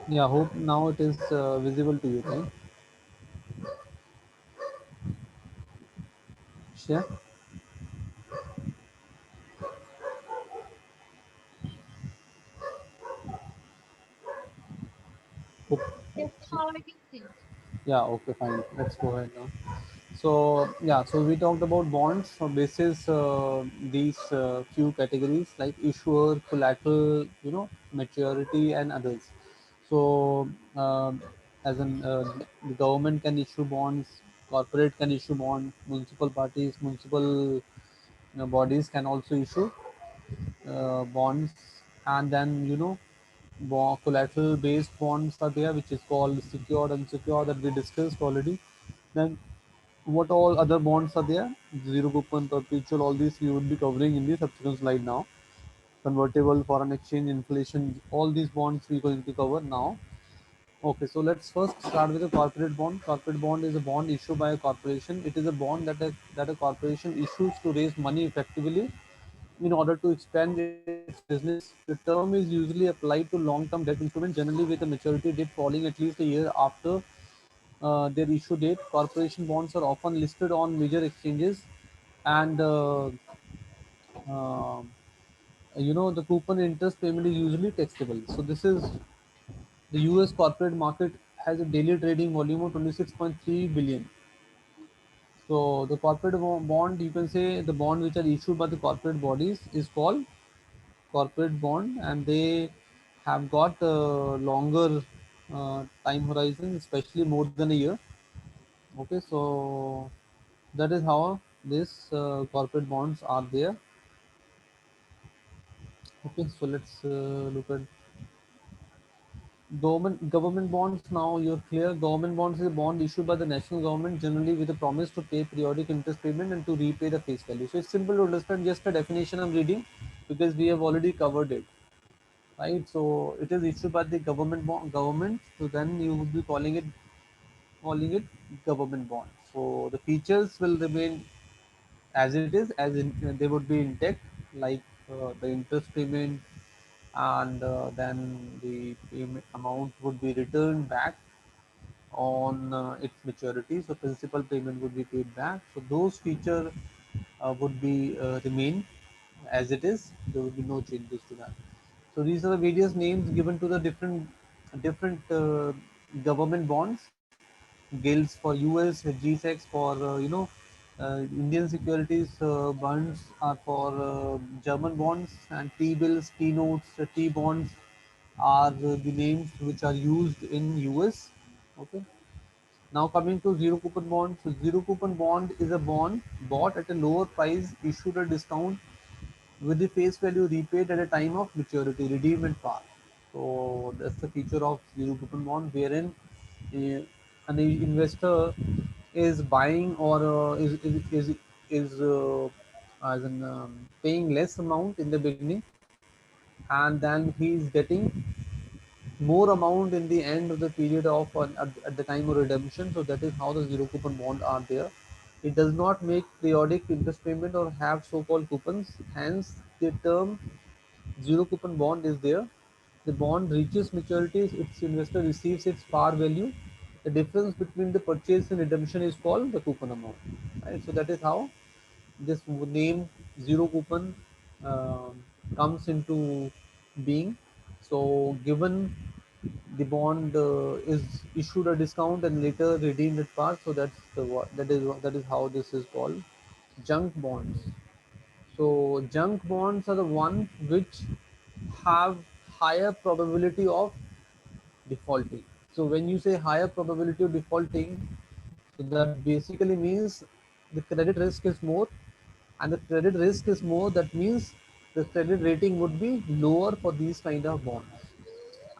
Yeah, hope now it is visible to you, right? Sure. Hope. Yes, how I can see. Yeah, okay, fine. Let's go ahead now. So yeah, so we talked about bonds. So this is these few categories like issuer, collateral, maturity, and others. So as in the government can issue bonds, corporate can issue bonds, municipal parties, municipal bodies can also issue bonds, and then collateral based bonds are there, which is called secured, unsecured, that we discussed already. Then what all other bonds are there? Zero coupon, perpetual, all these we would be covering in the subsequent slide now. Convertible, foreign exchange, inflation, all these bonds we're going to cover now. Okay, so let's first start with a corporate bond. Corporate bond is a bond issued by a corporation. It is a bond that a corporation issues to raise money effectively in order to expand its business. The term is usually applied to long-term debt instruments, generally with a maturity date falling at least a year after their issue date. Corporation bonds are often listed on major exchanges, and uh, the coupon interest payment is usually taxable. So this is the U.S. corporate market has a daily trading volume of 26.3 billion. So the corporate bond, you can say the bond which are issued by the corporate bodies is called corporate bond, and they have got longer time horizon, especially more than a year. Okay, so that is how these corporate bonds are there. Okay, so let's look at government bonds. Now you're clear. Government bonds is a bond issued by the national government, generally with a promise to pay periodic interest payment and to repay the face value. So it's simple to understand. Just a definition I'm reading because we have already covered it, right? So it is issued by the government. So then you would be calling it government bond. So the features will remain as it is, as in they would be intact, like the interest payment, and then the payment amount would be returned back on its maturity. So principal payment would be paid back. So those feature would be remain as it is. There would be no changes to that. So these are the various names given to the different government bonds. Gilts for US, GSECs for Indian securities bonds are for German bonds, and T bills, T notes, T bonds are the names which are used in US. Okay. Now coming to zero coupon bond. So zero coupon bond is a bond bought at a lower price, issued at discount, with the face value repaid at a time of maturity, redeem and par. So that's the feature of zero coupon bond, wherein uh, an investor is buying or is as in paying less amount in the beginning, and then he is getting more amount in the end of the period of at the time of redemption. So that is how the zero coupon bond are there. It does not make periodic interest payment or have so-called coupons. Hence, the term zero coupon bond is there. The bond reaches maturity, its investor receives its par value. The difference between the purchase and redemption is called the coupon amount. Right? So that is how this name zero coupon um comes into being. So given the bond is issued a discount and later redeemed at par, so that is how this is called junk bonds. So junk bonds are the ones which have higher probability of defaulting. So when you say higher probability of defaulting, so that basically means the credit risk is more, and the credit risk is more. That means the credit rating would be lower for these kind of bonds,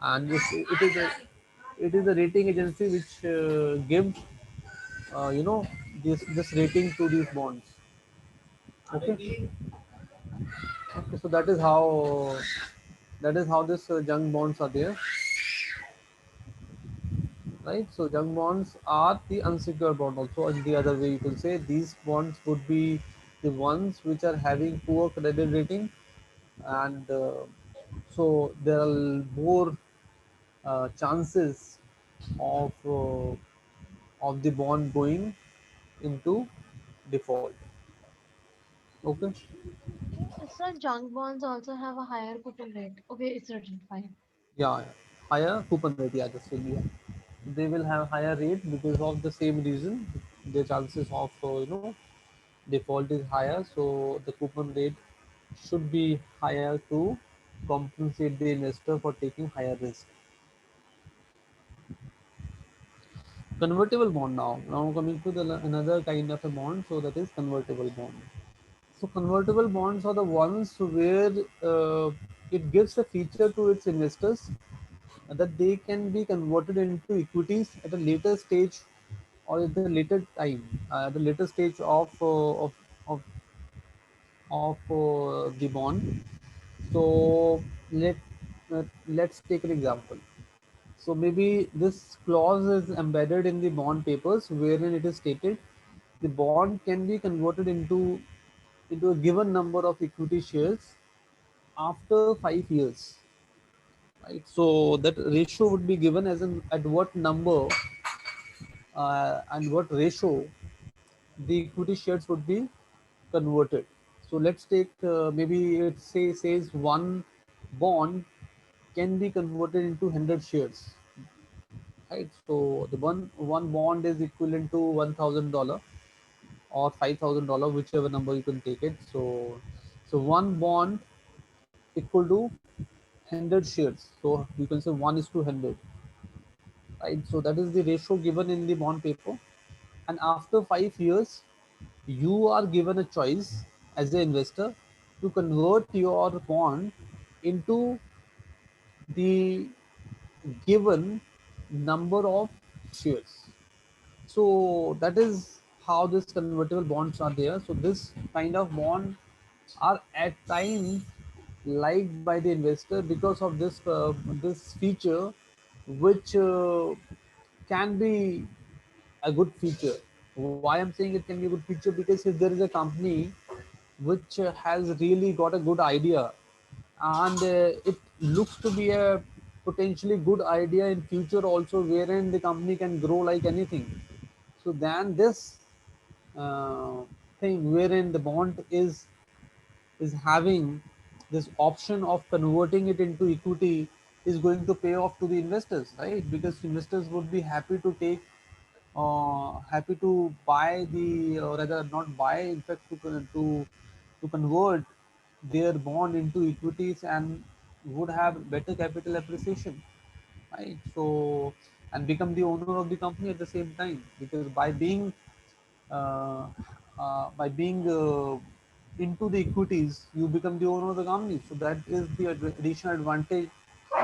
and it is a rating agency which gives this rating to these bonds. Okay. Okay, so that is how this junk bonds are there, right? So junk bonds are the unsecured bond. Also, in the other way, you can say these bonds would be the ones which are having poor credit rating, and so there are more chances of the bond going into default. Okay. Okay, so junk bonds also have a higher coupon rate. Okay, it's written fine. Yeah, yeah. Higher coupon rate. Yeah, just will, yeah. They will have higher rate because of the same reason. The chances of default is higher, so the coupon rate should be higher to compensate the investor for taking higher risk. Convertible bond now. Now coming to the another kind of a bond, so that is convertible bond. So convertible bonds are the ones where it gives a feature to its investors that they can be converted into equities at a later stage or at the later time, at the later stage of the bond. So let's take an example. So maybe this clause is embedded in the bond papers wherein it is stated the bond can be converted into a given number of equity shares after 5 years, right? So that ratio would be given as in at what number and what ratio the equity shares would be converted. So let's take maybe it says one bond can be converted into 100 shares, right? So the one bond is equivalent to $1,000 or $5,000, whichever number you can take it. So one bond equal to 100 shares. So you can say 1:100, right? So that is the ratio given in the bond paper. And after 5 years, you are given a choice as an investor to convert your bond into the given number of shares. So that is how this convertible bonds are there. So this kind of bond are at times liked by the investor because of this feature, which can be a good feature. Why I'm saying it can be a good feature? Because if there is a company which has really got a good idea and it looks to be a potentially good idea in future also, wherein the company can grow like anything, so then this uh, thing wherein the bond is having this option of converting it into equity is going to pay off to the investors, right? Because investors would be happy to take happy to buy the or rather not buy, in fact to convert their bond into equities and would have better capital appreciation, right? So and become the owner of the company at the same time, because uh, by being into the equities, you become the owner of the company. So that is the additional advantage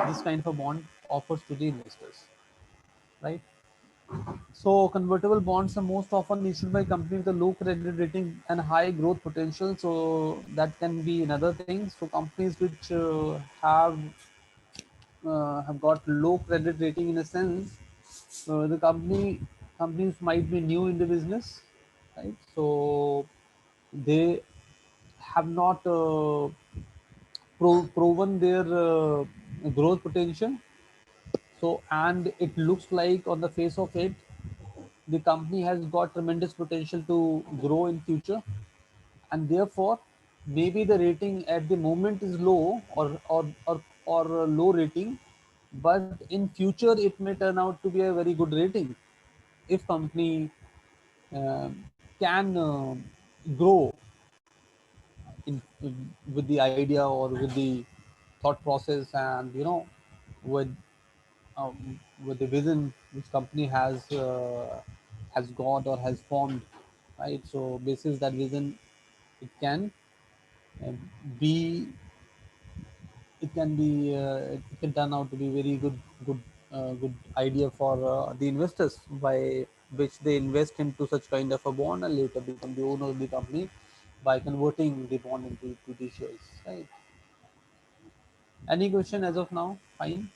this kind of a bond offers to the investors, right? So convertible bonds are most often issued by companies with a low credit rating and high growth potential. So that can be another thing. So companies which have got low credit rating, in a sense, the companies might be new in the business, right? So they have not proven their growth potential. So and it looks like on the face of it the company has got tremendous potential to grow in future, and therefore maybe the rating at the moment is low or low rating, but in future it may turn out to be a very good rating if company uh, can grow with the idea or with the thought process, and with um, with the vision which company has got or has formed, right? So basis that vision, it can uh, be it can turn out to be very good idea for the investors, by which they invest into such kind of a bond and later become the owner of the company by converting the bond into the shares, right? Any question as of now? Fine.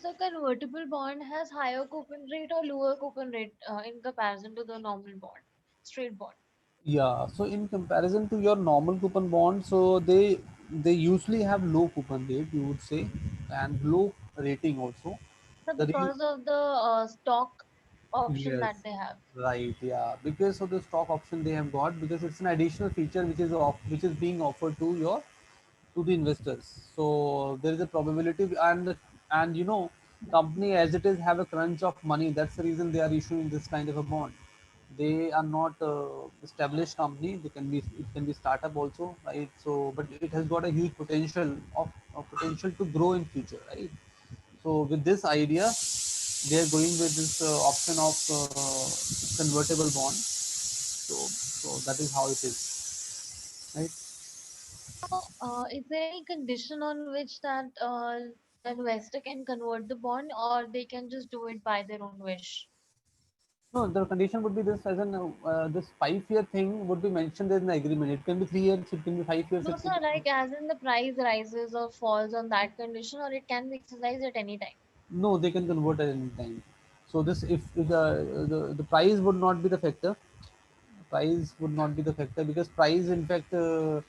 So convertible bond has higher coupon rate or lower coupon rate in comparison to the normal bond, straight bond. Yeah, so in comparison to your normal coupon bond, so they usually have low coupon rate, you would say, and low rating also. So The re because of the stock option Yes, that they have. right, yeah, because of the stock option they have got, because it's an additional feature which is being offered to the investors. So there is a probability, and company as it is have a crunch of money. That's the reason they are issuing this kind of a bond. They are not established company. It can be startup also, right? So but it has got a huge of potential to grow in future, right? So with this idea, they are going with this option of convertible bond. So that is how it is, right? So, is there any condition on which that the investor can convert the bond, or they can just do it by their own wish? No, the condition would be this as an this 5 year thing would be mentioned in the agreement. It can be 3 years, it can be 5 years, No, it can sir, be like as in the price rises or falls on that condition, or it can be exercised at any time. no, they can convert at any time. So this if the price would not be the factor. Price would not be the factor because price in fact uh,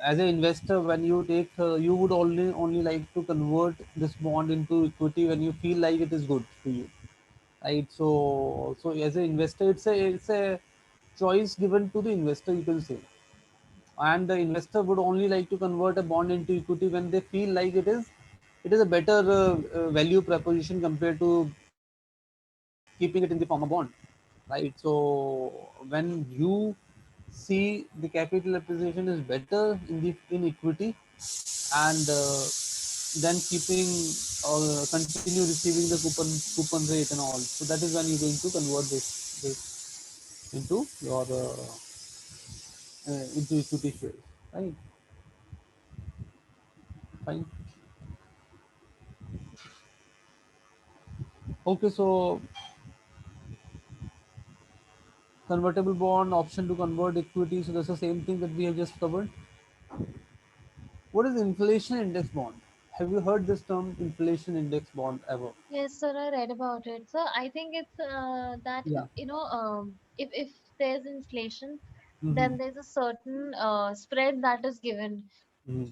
as an investor when you take you would only like to convert this bond into equity when you feel like it is good to you, right? So as an investor it's a choice given to the investor, you can say, and the investor would only like to convert a bond into equity when they feel like it is a better value proposition compared to keeping it in the form of bond, right? So when you see the capital appreciation is better in equity, and then keeping continue receiving the coupon rate and all, so that is when you're going to convert this into your into equity shares, right? Fine. Okay, so convertible bond option to convert equity. So that's the same thing that we have just covered. What is inflation index bond? Have you heard this term inflation index bond ever? Yes, sir, I read about it. So I think it's that Yeah. if there's inflation, Mm-hmm. then there's a certain spread that is given Mm-hmm.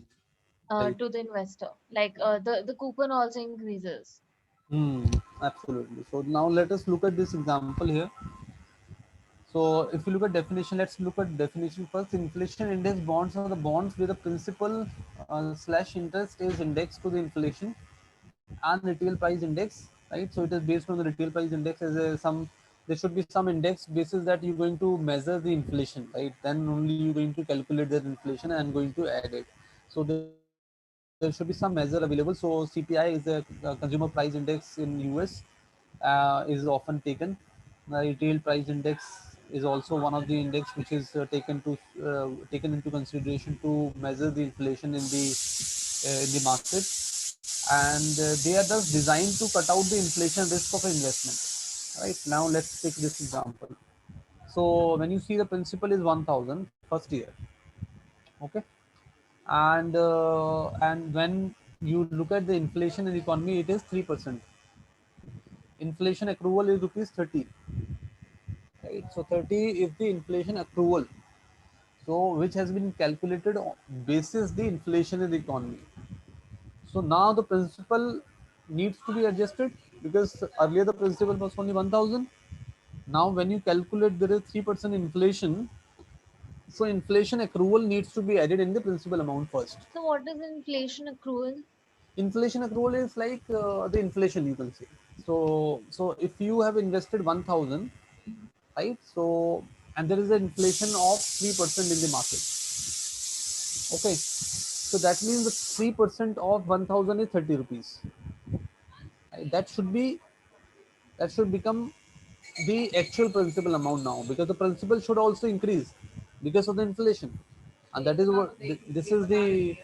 Right. to the investor. Like the coupon also increases. Absolutely. So now let us look at this example here. So if you look at definition, let's look at definition first. Inflation index bonds are the bonds where the principal slash interest is indexed to the inflation and retail price index, right? So it is based on the retail price index as a some. There should be some index basis that you're going to measure the inflation, right? Then only you're going to calculate the inflation and going to add it. So there should be some measure available. So CPI is a consumer price index in US, is often taken. The retail price index is also one of the index which is taken into consideration to measure the inflation in the market, and they are thus designed to cut out the inflation risk of investment. Right now, let's take this example. So when you see the principal is 1,000 first year, okay, and when you look at the inflation in the economy, it is 3%. Inflation accrual is rupees 30, right? So 30 is the inflation accrual, so which has been calculated basis the inflation in the economy. So now the principal needs to be adjusted because earlier the principal was only 1,000. Now when you calculate there is 3% inflation, so inflation accrual needs to be added in the principal amount first. So what is inflation accrual? Inflation accrual is like the inflation, you can say. So if you have invested 1,000, right? So and there is an inflation of 3% in the market. Okay, so that means the 3% of 1,000 is 30 rupees. Right? That should become the actual principal amount now, because the principal should also increase because of the inflation, and that is what this is the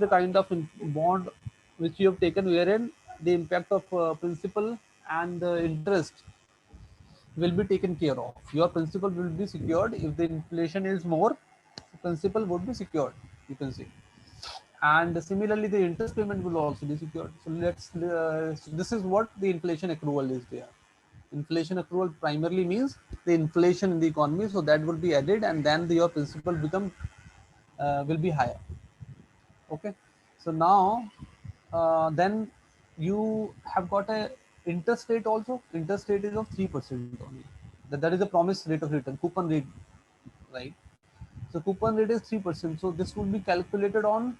kind of bond which you have taken, wherein the impact of principal and the interest will be taken care of. Your principal will be secured. If the inflation is more, the principal would be secured, you can see, and similarly the interest payment will also be secured. So this is what the inflation accrual is there. Inflation accrual primarily means the inflation in the economy, so that will be added, and then your principal will be higher. Okay, so now then you have got a interest rate also. Interest rate is of 3% only. That is the promised rate of return, coupon rate, right? So coupon rate is 3%. So this would be calculated on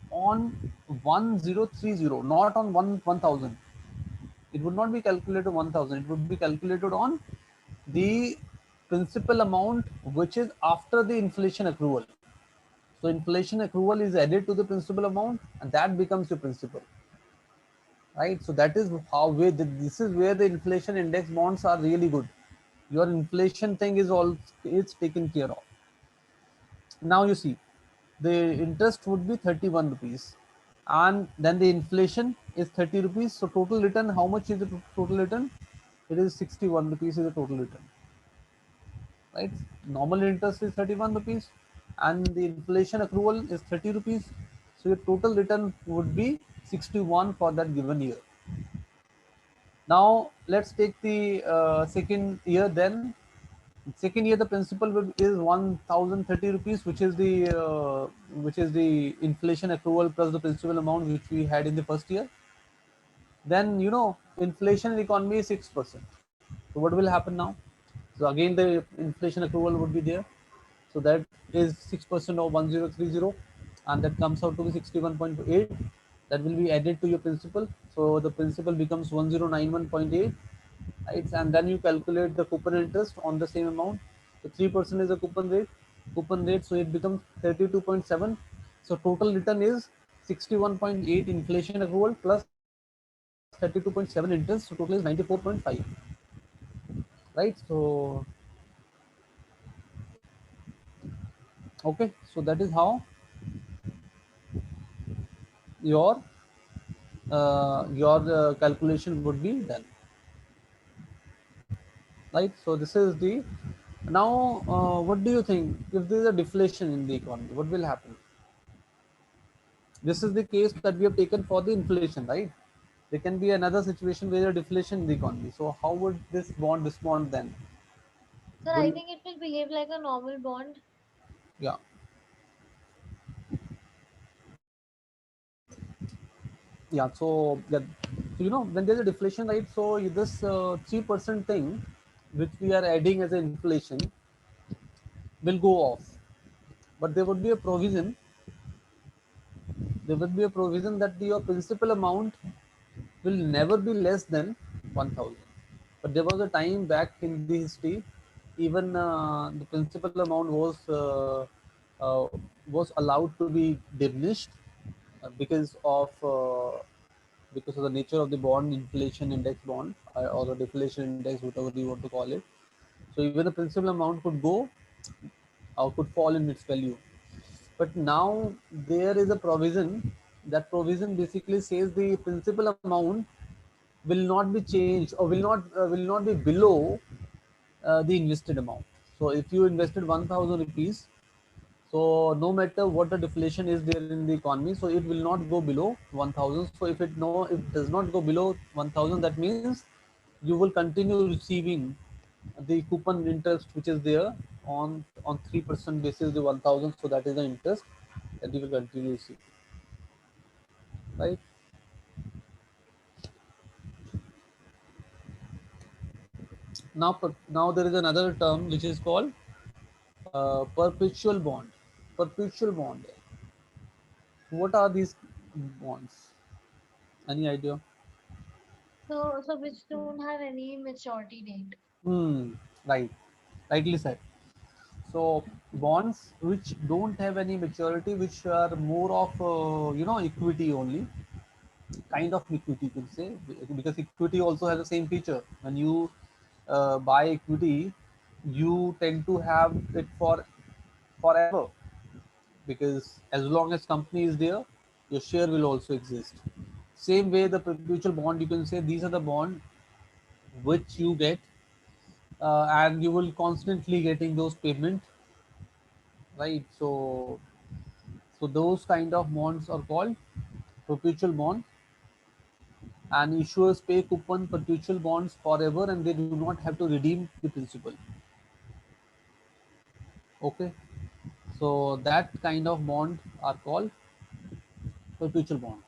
1030, not on 1000. It would not be calculated 1000. It would be calculated on the principal amount which is after the inflation accrual. So inflation accrual is added to the principal amount, and that becomes your principal, right? So that is how this is where the inflation index bonds are really good. Your inflation thing is all, it's taken care of. Now you see, the interest would be 31 rupees, and then the inflation is 30 rupees. So total return, how much is the total return? It is 61 rupees is the total return, right? Normal interest is 31 rupees, and the inflation accrual is 30 rupees. So your total return would be 61 for that given year. Now let's take the second year. Then second year the principal is 1030 rupees, which is the inflation accrual plus the principal amount which we had in the first year. Then inflation in economy is 6%. So what will happen now? So again the inflation accrual would be there. So that is 6% of 1030, and that comes out to be 61.8. That will be added to your principal. So the principal becomes 1091.8, right? And then you calculate the coupon interest on the same amount. So 3% is the coupon rate. So it becomes 32.7. So total return is 61.8 inflation accrual plus 32.7 interest. So total is 94.5, right? So okay, so that is how your calculation would be done, right? So this is the now. What do you think if there is a deflation in the economy? What will happen? This is the case that we have taken for the inflation, right? There can be another situation where a deflation in the economy. So how would this bond respond then? So I Will think it will behave like a normal bond. Yeah, yeah. So when there's a deflation, right? So this 3% thing, which we are adding as an inflation, will go off, but there would be a provision. There would be a provision that your principal amount will never be less than 1000. But there was a time back in the history, even the principal amount uh, was allowed to be diminished because of the nature of the bond, inflation index bond, or the deflation index, whatever you want to call it. So even the principal amount could go or could fall in its value. But now there is a provision. That provision basically says the principal amount will not be changed, or will not be below the invested amount. So if you invested 1000 rupees, so no matter what the deflation is there in the economy, so it will not go below 1000. So if it does not go below 1000, that means you will continue receiving the coupon interest which is there on 3% basis the 1000. So that is the interest that you will continue to see, right? Now there is another term which is called perpetual bond. Perpetual bond. What are these bonds? Any idea? So which don't have any maturity date. Hmm. Right. Rightly said. So bonds which don't have any maturity, which are more of equity only, kind of equity you could say, because equity also has the same feature. When you buy equity, you tend to have it for forever, because as long as company is there, your share will also exist. Same way the perpetual bond, you can say these are the bond which you get, and you will constantly getting those payment, right? So those kind of bonds are called perpetual bond. and issuers pay coupon perpetual bonds forever, and they do not have to redeem the principal. Okay, so that kind of bond are called perpetual bond,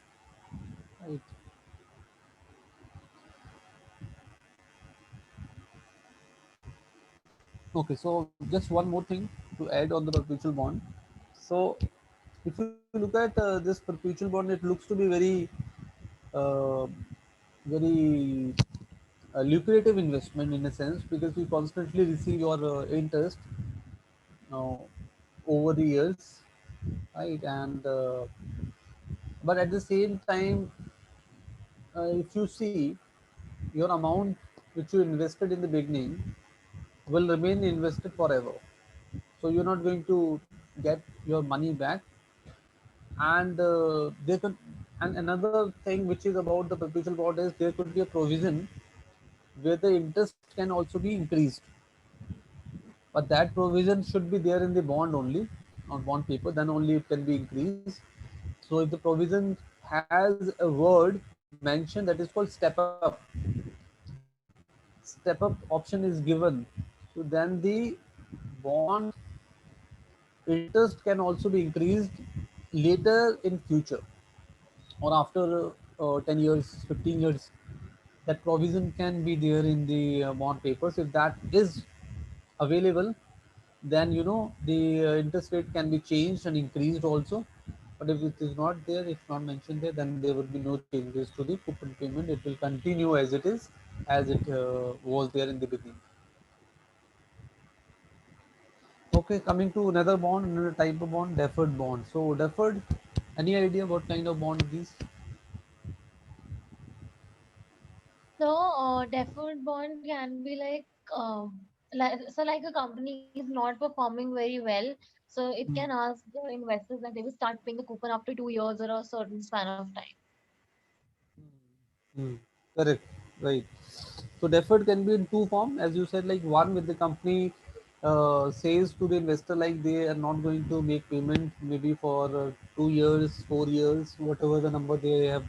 right? Okay, so just one more thing to add on the perpetual bond. So if you look at this perpetual bond, it looks to be uh, very lucrative investment in a sense, because we constantly receive your interest uh, over the years, right? And but at the same time, if you see, your amount which you invested in the beginning will remain invested forever, so you're not going to get your money back. And there could, and another thing which is about the perpetual bond is there could be a provision where the interest can also be increased, but that provision should be there in the bond only, on bond paper, then only it can be increased. So if the provision has a word mentioned that is called step up, step up option is given, so then the bond interest can also be increased later in future, or after 10 years, 15 years. That provision can be there in the bond papers. If that is available, then the interest rate can be changed and increased also. But if it is not there, if not mentioned there, then there will be no changes to the coupon payment. It will continue as it is, as it was there in the beginning. Okay, coming to another bond, another type of bond, deferred bond. So deferred, any idea what kind of bond it is? So, deferred bond can be like a company is not performing very well, so it can Hmm. ask the investors that they will start paying the coupon after 2 years or a certain span of time. Hmm. Correct, right. So deferred can be in two form, as you said, like one with the company says to the investor like they are not going to make payment maybe for 2 years, 4 years, whatever the number they have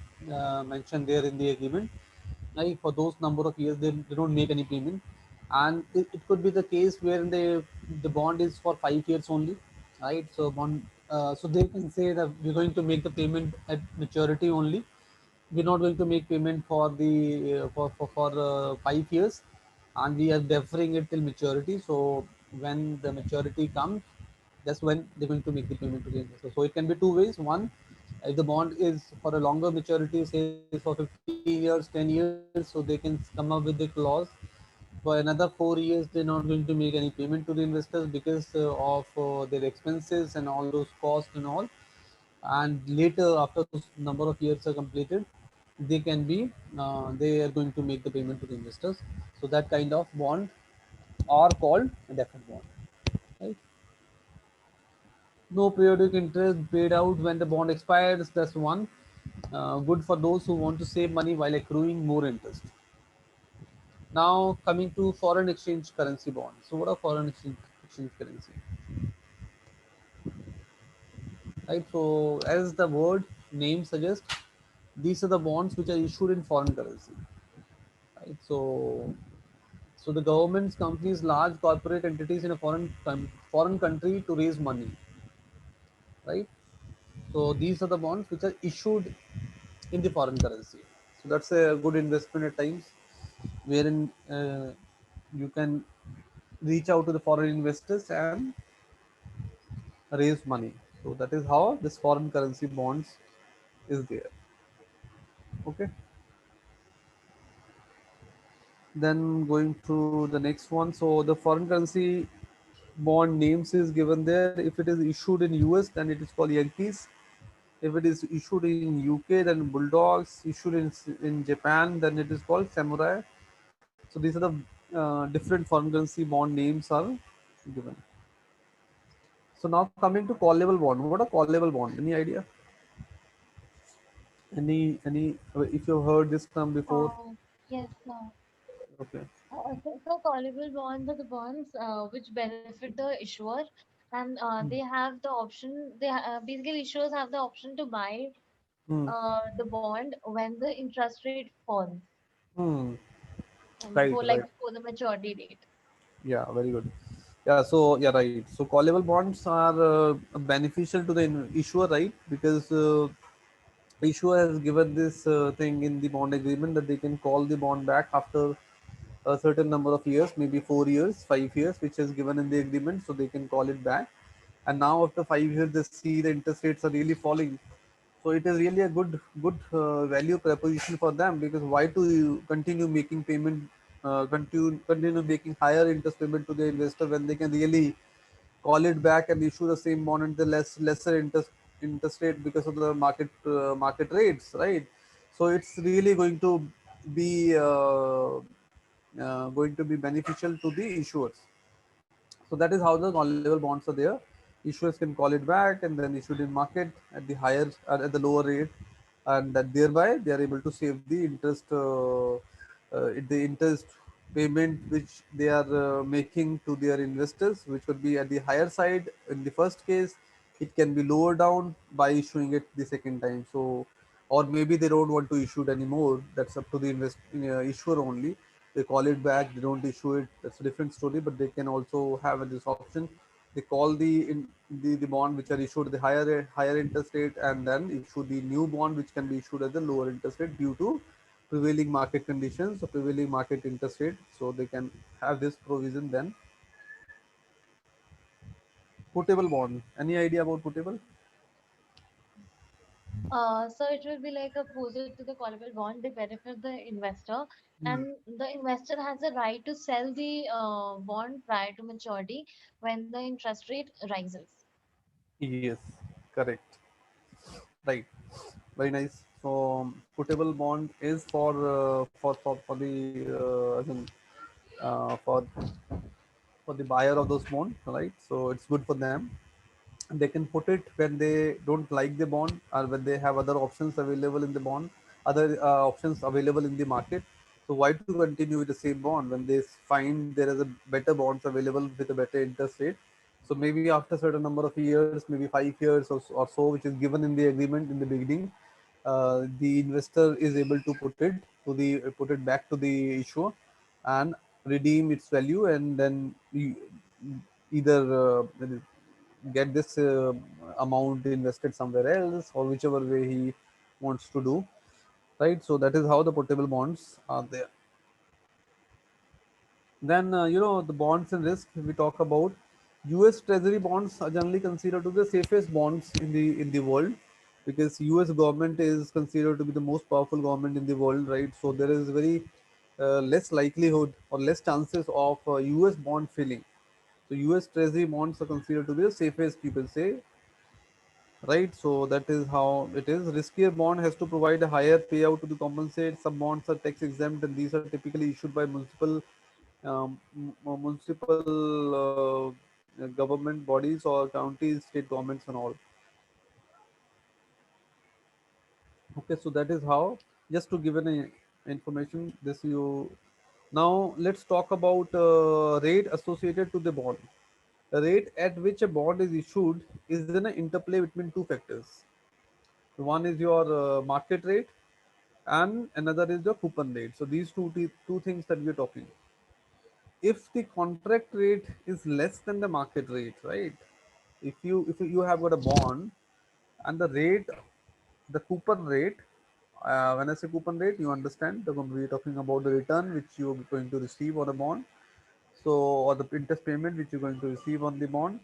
mentioned there in the agreement. Like for those number of years, they don't make any payment, and it could be the case where the bond is for 5 years only, right? So bond, so they can say that we're going to make the payment at maturity only, we're not going to make payment for the for 5 years, and we are deferring it till maturity. So when the maturity comes, that's when they're going to make the payment to the investor. So it can be two ways. One, if the bond is for a longer maturity, say for 15 years, 10 years, so they can come up with the clause for another 4 years they're not going to make any payment to the investors because of their expenses and all those costs and all. And later, after those number of years are completed, they can be they are going to make the payment to the investors. So that kind of bond are called a deferred bond, right? No periodic interest paid out when the bond expires, that's one. Good for those who want to save money while accruing more interest. Now coming to foreign exchange currency bonds. So what are foreign exchange currency, right? So as the word name suggests, these are the bonds which are issued in foreign currency, right? So the governments, companies, large corporate entities in a foreign country to raise money, right? So these are the bonds which are issued in the foreign currency. So that's a good investment at times, wherein you can reach out to the foreign investors and raise money. So that is how this foreign currency bonds is there. Okay. Then going to the next one. So the foreign currency bond names is given there. If it is issued in US, then it is called Yankees. If it is issued in UK, then Bulldogs. Issued in Japan, then it is called Samurai. So these are the different foreign currency bond names are given. So now coming to callable bond. What a callable bond? Any idea? Any? If you've heard this term before, Yes, no. okay. So callable bonds are the bonds which benefit the issuer, and they Hmm. have the option. Basically issuers have the option to buy. Hmm. the bond when the interest rate falls Hmm. and Right, before, right. like before the maturity date. Yeah, very good. Yeah, so yeah, right. So callable bonds are beneficial to the issuer, right? Because issuer has given this thing in the bond agreement that they can call the bond back after a certain number of years, maybe 4 years, 5 years, which is given in the agreement, so they can call it back. And now after 5 years, they see the interest rates are really falling. So it is really a good value proposition for them, because why to you continue making payment, continue making higher interest payment to the investor when they can really call it back and issue the same bond at the lesser interest rate because of the market rates, right? So it's really going to be beneficial to the issuers. So that is how the non-level bonds are there. Issuers can call it back and then issue it in market at the higher at the lower rate, and that thereby they are able to save the interest payment which they are making to their investors, which would be at the higher side in the first case. It can be lower down by issuing it the second time. So, or maybe they don't want to issue it anymore. That's up to the issuer only. They call it back, they don't issue it, that's a different story, but they can also have this option. They call the bond which are issued at the higher interest rate, and then issue the new bond which can be issued at the lower interest rate due to prevailing market conditions or prevailing market interest rate. So they can have this provision then. Putable bond, any idea about putable? So it will be like opposite to the callable bond. They benefit the investor, Hmm. and the investor has a right to sell the bond prior to maturity when the interest rate rises. Yes, correct. Right. Very nice. So putable bond is for the as in, for the buyer of those bond, right? So it's good for them. They can put it when they don't like the bond, or when they have other options available in the bond, other options available in the market. So why to continue with the same bond when they find there is a better bonds available with a better interest rate? So maybe after a certain number of years, maybe 5 years or so, which is given in the agreement in the beginning, the investor is able to put it back to the issuer and redeem its value, and then either get this amount invested somewhere else, or whichever way he wants to do, right? So that is how the portable bonds are there. Then the bonds and risk we talk about. U.S. Treasury bonds are generally considered to be the safest bonds in the world, because U.S. government is considered to be the most powerful government in the world, right? So there is very less likelihood or less chances of U.S. bond failing. So U.S. Treasury bonds are considered to be the safest, people say, right? So that is how it is. Riskier bond has to provide a higher payout to the compensate. Some bonds are tax exempt, and these are typically issued by municipal government bodies or counties, state governments, and all. Okay, so that is how. Just to give an information, this you. Now let's talk about rate associated to the bond. The rate at which a bond is issued is an interplay between two factors. One is your market rate, and another is your coupon rate. So these two things that we're talking. If the contract rate is less than the market rate, right? If you have got a bond, and the rate, the coupon rate, when I say coupon rate, you understand we're talking about the return which you're going to receive on a bond. So, or the interest payment which you're going to receive on the bond.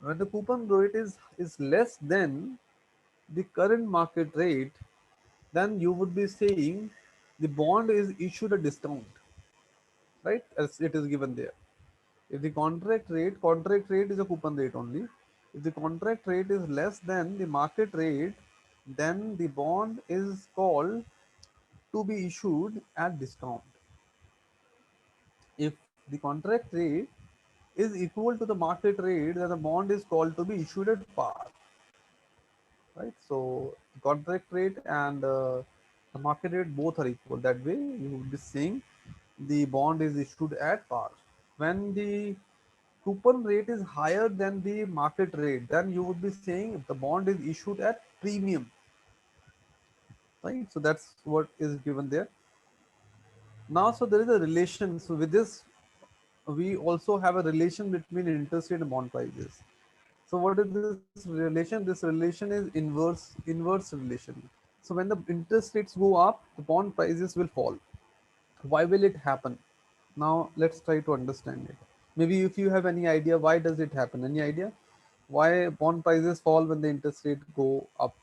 When the coupon rate is less than the current market rate, then you would be saying the bond is issued a discount, right? As it is given there. If the contract rate is a coupon rate only. If the contract rate is less than the market rate, then the bond is called to be issued at discount. If the contract rate is equal to the market rate, then the bond is called to be issued at par, right? So the contract rate and the market rate both are equal. That way, you would be saying the bond is issued at par. When the coupon rate is higher than the market rate, then you would be saying the bond is issued at premium. right? So that's what is given there. Now, so there is a relation. So with this, we also have a relation between interest rate and bond prices. So what is this relation? This relation is inverse relation. So when the interest rates go up, the bond prices will fall. Why will it happen? Now let's try to understand it. Maybe if you have any idea why does it happen? Any idea why bond prices fall when the interest rate go up?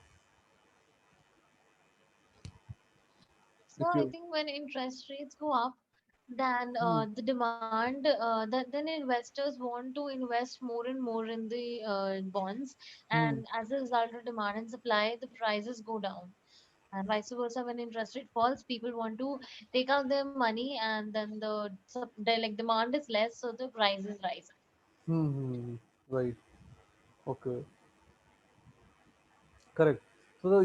So If I you think when interest rates go up, then hmm, the demand, then investors want to invest more and more in the bonds, hmm, and as a result of demand and supply, the prices go down. And vice versa, when interest rate falls, people want to take out their money, and then like demand is less, so the prices rise. right, okay, correct. So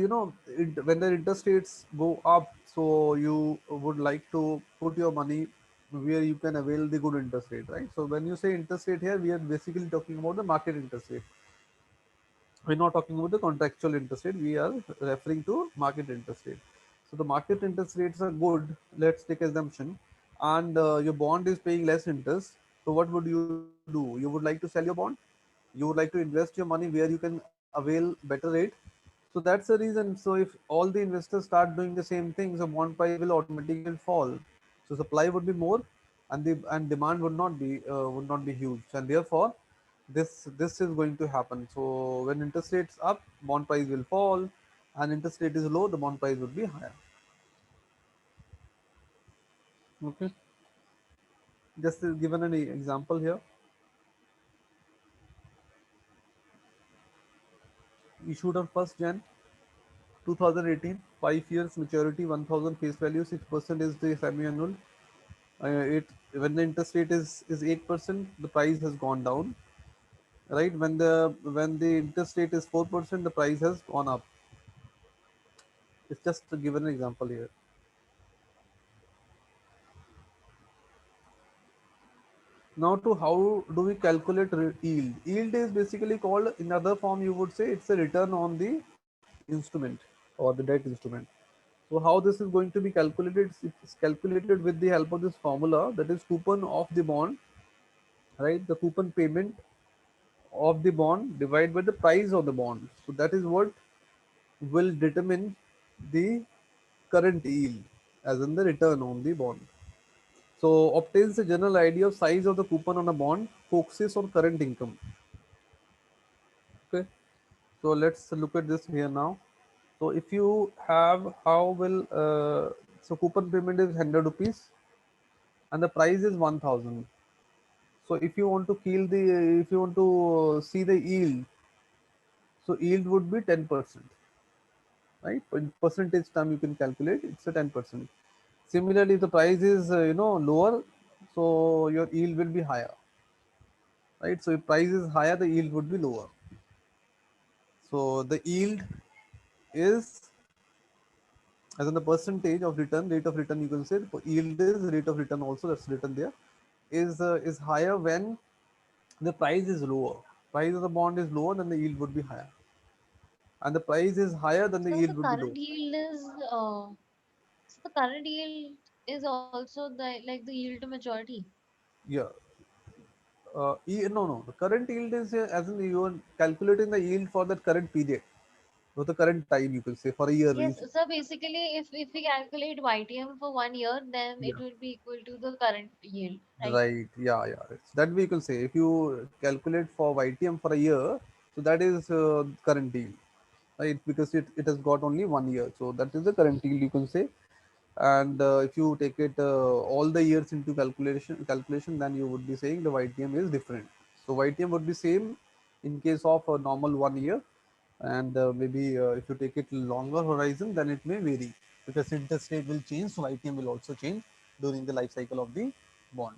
when the interest rates go up, so you would like to put your money where you can avail the good interest rate, right? So when you say interest rate here, we are basically talking about the market interest rate. We're not talking about the contractual interest rate. We are referring to market interest rate. So the market interest rates are good. Let's take assumption, and your bond is paying less interest. So what would you do? You would like to sell your bond. You would like to invest your money where you can avail better rate. So that's the reason. So if all the investors start doing the same thing, so bond price will automatically fall. So supply would be more, and the and demand would not be huge, and therefore this is going to happen. So when interest rates up, bond price will fall, and interest rate is low, the bond price would be higher. Okay, just given an example here, issued on 1st Jan 2018, 5 years maturity, 1000 face value, 6% is the semi-annual. It when the interest rate is 8%, the price has gone down, right? When the interest rate is 4%, the price has gone up. It's just to give an example here. Now, to how do we calculate yield? Yield is basically called, in other form, you would say it's a return on the instrument or the debt instrument. So how this is going to be calculated? It's calculated with the help of this formula, that is coupon of the bond, right? The coupon payment of the bond divided by the price of the bond. So that is what will determine the current yield, as in the return on the bond. So obtains a general idea of size of the coupon on a bond, focuses on current income. Okay, so let's look at this here now. So if you have, how will so coupon payment is 100 rupees and the price is 1000. So if you want to see the yield, so yield would be 10%, right? In percentage term, you can calculate it's a 10%. Similarly, if the price is lower, so your yield will be higher, right? So if price is higher, the yield would be lower. So the yield is, as in the percentage of return, rate of return, you can say yield is rate of return also, that's written there, is higher when the price is lower. Price of the bond is lower, then the yield would be higher, and the price is higher, then the So yield the would be low. current yield is so the current yield is also like the yield to maturity. Yeah. No, no. The current yield is, as in you are calculating the yield for that current period, for the current time, you can say for a year. Yes, so basically, if we calculate YTM for 1 year, then Yeah. it will be equal to the current yield, right? Right. Yeah. Yeah. That way you can say if you calculate for YTM for a year, so that is current yield, right? Because it has got only 1 year, so that is the current yield, you can say. And if you take it all the years into calculation, then you would be saying the YTM is different. So YTM would be same in case of a normal 1 year, and maybe if you take it longer horizon, then it may vary because interest rate will change, so YTM will also change during the life cycle of the bond.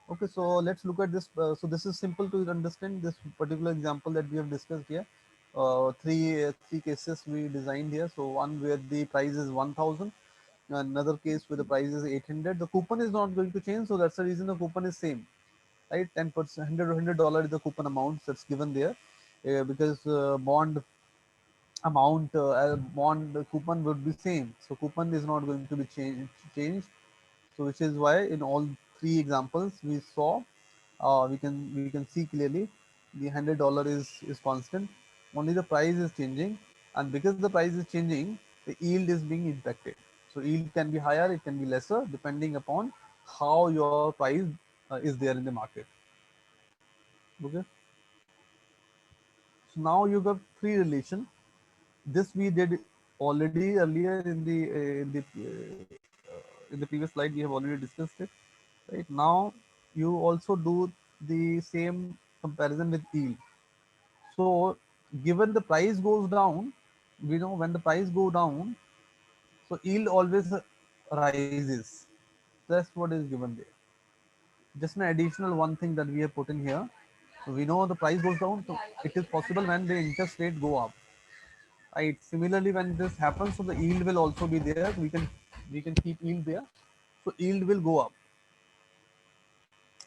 Okay, so let's look at this. So this is simple to understand this particular example that we have discussed here. Three cases we designed here. So one where the price is 1000, another case where the price is 800. The coupon is not going to change, so that's the reason the coupon is same, right? 10%, $100 is the coupon amount that's given there, because bond amount, bond coupon would be same. So coupon is not going to be changed. So which is why in all three examples we saw, we can see clearly the $100 is constant. Only the price is changing, and because the price is changing, the yield is being impacted. So yield can be higher, it can be lesser, depending upon how your price is there in the market. Okay. So now you got three relation. This we did already earlier in the previous slide. We have already discussed it. Right now, you also do the same comparison with yield. So, given the price goes down, we know when the price go down, so yield always rises. That's what is given there. Just an additional one thing that we have put in here. So we know the price goes down, so it is possible when the interest rate go up. Right. Similarly, when this happens, so the yield will also be there. We can keep yield there. So yield will go up.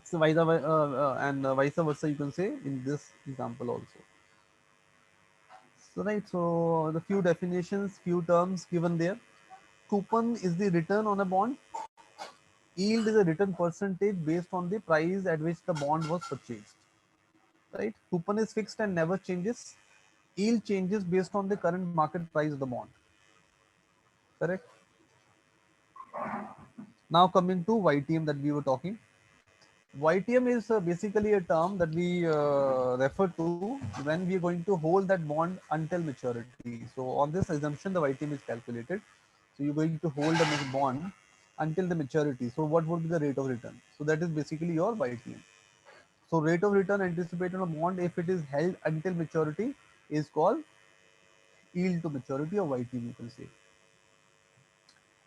So vice versa, you can say in this example also. So right. So the few definitions, few terms given there. Coupon is the return on a bond. Yield is a return percentage based on the price at which the bond was purchased. Right. Coupon is fixed and never changes. Yield changes based on the current market price of the bond. Correct. Now coming to YTM that we were talking. YTM is basically a term that we refer to when we are going to hold that bond until maturity. So on this assumption, the YTM is calculated. So you're going to hold the bond until the maturity. So what would be the rate of return? So that is basically your YTM. So rate of return anticipated on a bond if it is held until maturity is called yield to maturity or YTM, you can say.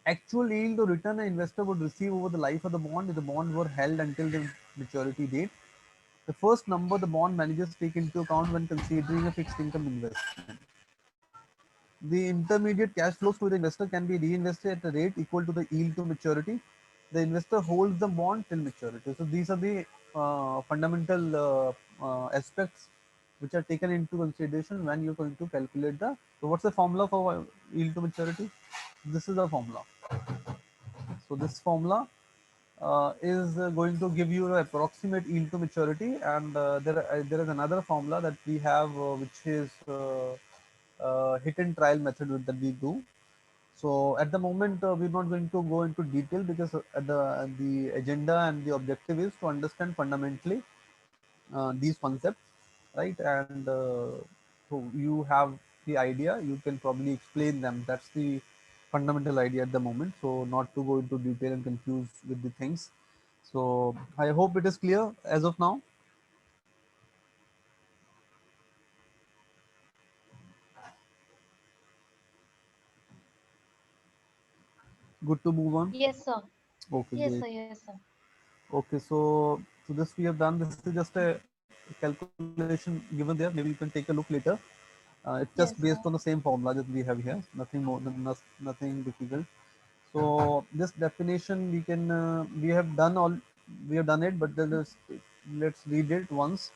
Actual yield or return an investor would receive over the life of the bond if the bond were held until the maturity date. The first number the bond managers take into account when considering a fixed income investment. The intermediate cash flows to the investor can be reinvested at a rate equal to the yield to maturity. The investor holds the bond till maturity. So these are the fundamental aspects which are taken into consideration when you're going to calculate the. So what's the formula for yield to maturity? This is the formula. So this formula is going to give you an approximate yield to maturity, and there is another formula that we have which is hit and trial method that we do. So at the moment we're not going to go into detail because the agenda and the objective is to understand fundamentally these concepts, right? And so you have the idea, you can probably explain them. That's the fundamental idea at the moment. So not to go into detail and confuse with the things. So I hope it is clear as of now. Good to move on. Yes, sir. Okay, Yes, great. sir. Yes, sir. Okay, so this we have done. This is just a calculation given there. Maybe you can take a look later. It's just based Yes, on the sir. same formula that we have here. Nothing more than nothing difficult. So this definition we have done all, we have done it, but then let's read it once.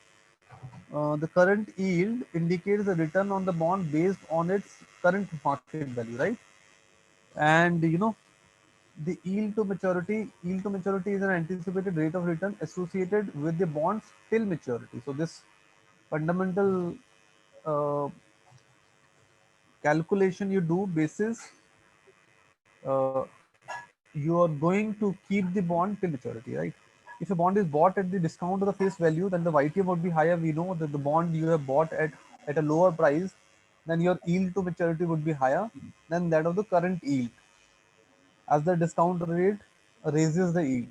The current yield indicates the return on the bond based on its current market value, right? And yield to maturity is an anticipated rate of return associated with the bonds till maturity. So this fundamental uh, calculation you do basis uh, you are going to keep the bond till maturity, right? If a bond is bought at the discount of the face value, then the YTM would be higher. We know that the bond you have bought at a lower price, then your yield to maturity would be higher than that of the current yield, as the discount rate raises the yield,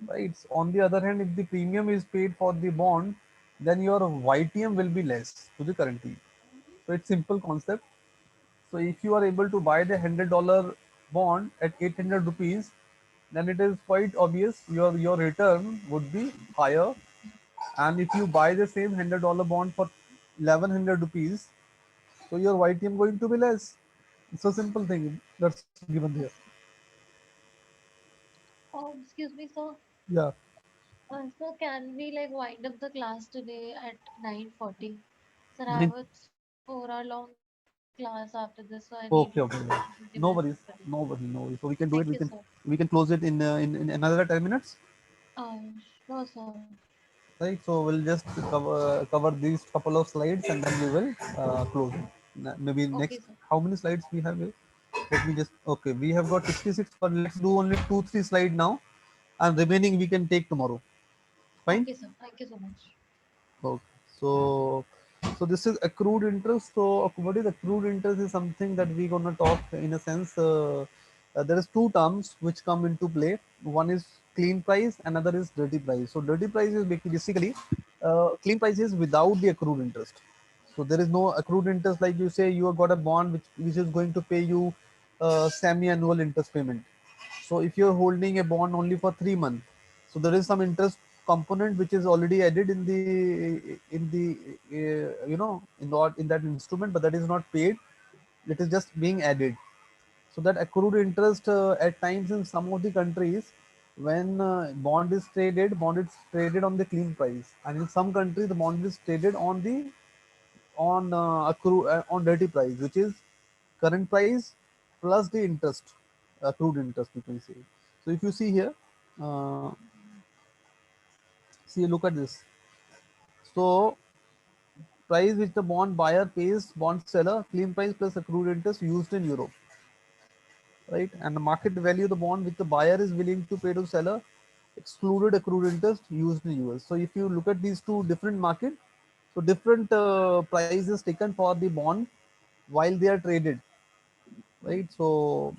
right? So on the other hand, if the premium is paid for the bond, then your YTM will be less to the current yield. So it's simple concept. So if you are able to buy the $100 bond at 800 rupees, then it is quite obvious your return would be higher. And if you buy the same $100 bond for 1100 rupees, so your YTM going to be less. It's a simple thing that's given there. Oh, excuse me, sir. Yeah. Sir, can we like wind up the class today at 9:40? Sir, I Nine. have a 4 hour long class. class after this, so I need Okay, to okay. go to 20 No minutes worries, of study. no worries, no worries. So we can do it. Thank you, sir. We can close it in another 10 minutes, No, sir. right? So we'll just cover these couple of slides and then we will close it. Maybe Okay, next. sir. How many slides we have here? Let me just. Okay, we have got 66, but let's do only 2 3 slide now, and remaining we can take tomorrow. Fine. Okay, sir. Thank you so much. Okay. So, so this is accrued interest. So, what is accrued interest is something that we're gonna talk in a sense. There is two terms which come into play. One is clean price, another is dirty price. So, dirty price is basically clean price is without the accrued interest. So, there is no accrued interest, like you say you have got a bond which is going to pay you semi-annual interest payment. So if you're holding a bond only for 3 months, so there is some interest component which is already added in the in that instrument, but that is not paid. It is just being added. So that accrued interest at times in some of the countries, when bond is traded on the clean price, and in some countries the bond is traded on the on dirty price, which is current price plus the interest, accrued interest you can say. So if you see here, uh, see look at this. So price which the bond buyer pays bond seller, clean price plus accrued interest used in Europe, right? And the market value the bond which the buyer is willing to pay to seller, excluded accrued interest used in US. So if you look at these two different market, so different prices taken for the bond while they are traded, right? So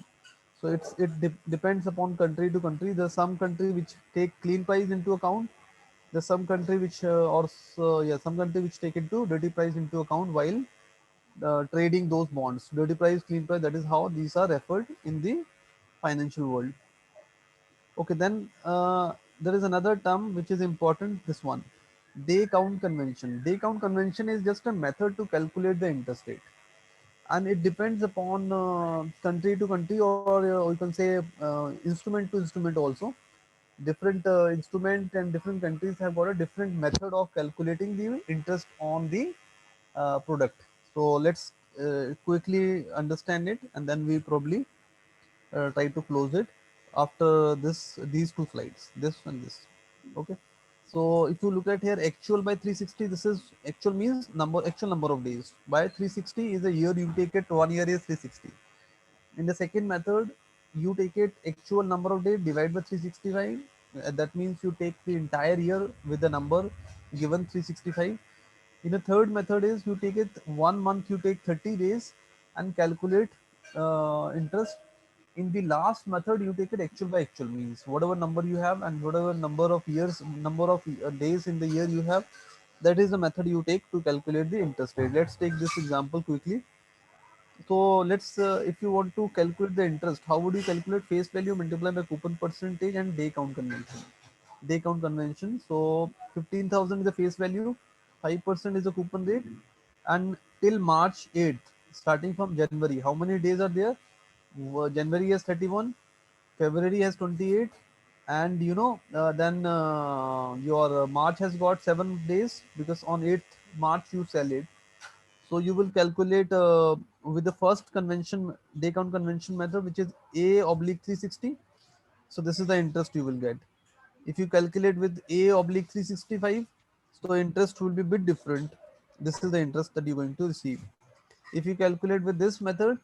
depends upon country to country. There's some country which take clean price into account. There's some country which some country which take into dirty price into account while trading those bonds. Dirty price, clean price, that is how these are referred in the financial world. Okay, then there is another term which is important. This one, day count convention. Day count convention is just a method to calculate the interest rate, and it depends upon country to country, or you can say instrument to instrument also. Different instrument and different countries have got a different method of calculating the interest on the product. So let's quickly understand it, and then we probably try to close it after these two slides, this and this. Okay. So if you look at here, actual by 360, this is actual means actual number of days. By 360 is a year, you take it 1 year is 360. In the second method, you take it actual number of days divide by 365. That means you take the entire year with the number given 365. In the third method is you take it 1 month, you take 30 days and calculate interest. In the last method, you take it actual by actual, means whatever number you have and whatever number of years, number of days in the year you have, that is the method you take to calculate the interest rate. Let's take this example quickly. So let's if you want to calculate the interest, how would you calculate face value multiplied by coupon percentage and day count convention? Day count convention. So 15,000 is the face value, 5% is the coupon rate, and till March 8th, starting from January, how many days are there? January has 31, February has 28, and then your March has got 7 days, because on 8th March you sell it. So you will calculate with the first convention, day count convention method, which is A oblique 360. So this is the interest you will get. If you calculate with A oblique 365, so interest will be a bit different. This is the interest that you're going to receive. If you calculate with this method,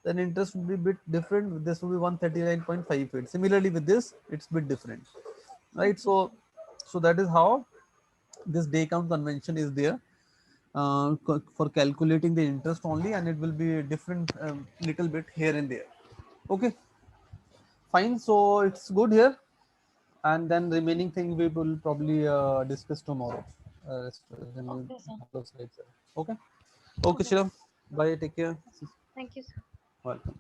then interest will be a bit different. This will be 139.58. Similarly with this, it's a bit different, right? Okay, So sir. so that is how this day count convention is there for calculating the interest only, and it will be different little bit here and there. Okay, fine. So it's good here, and then remaining thing we will probably discuss tomorrow. Then Okay, sir. couple of slides. Okay. Okay, Okay. Shira. Bye. Take care. Thank you, sir. Welcome.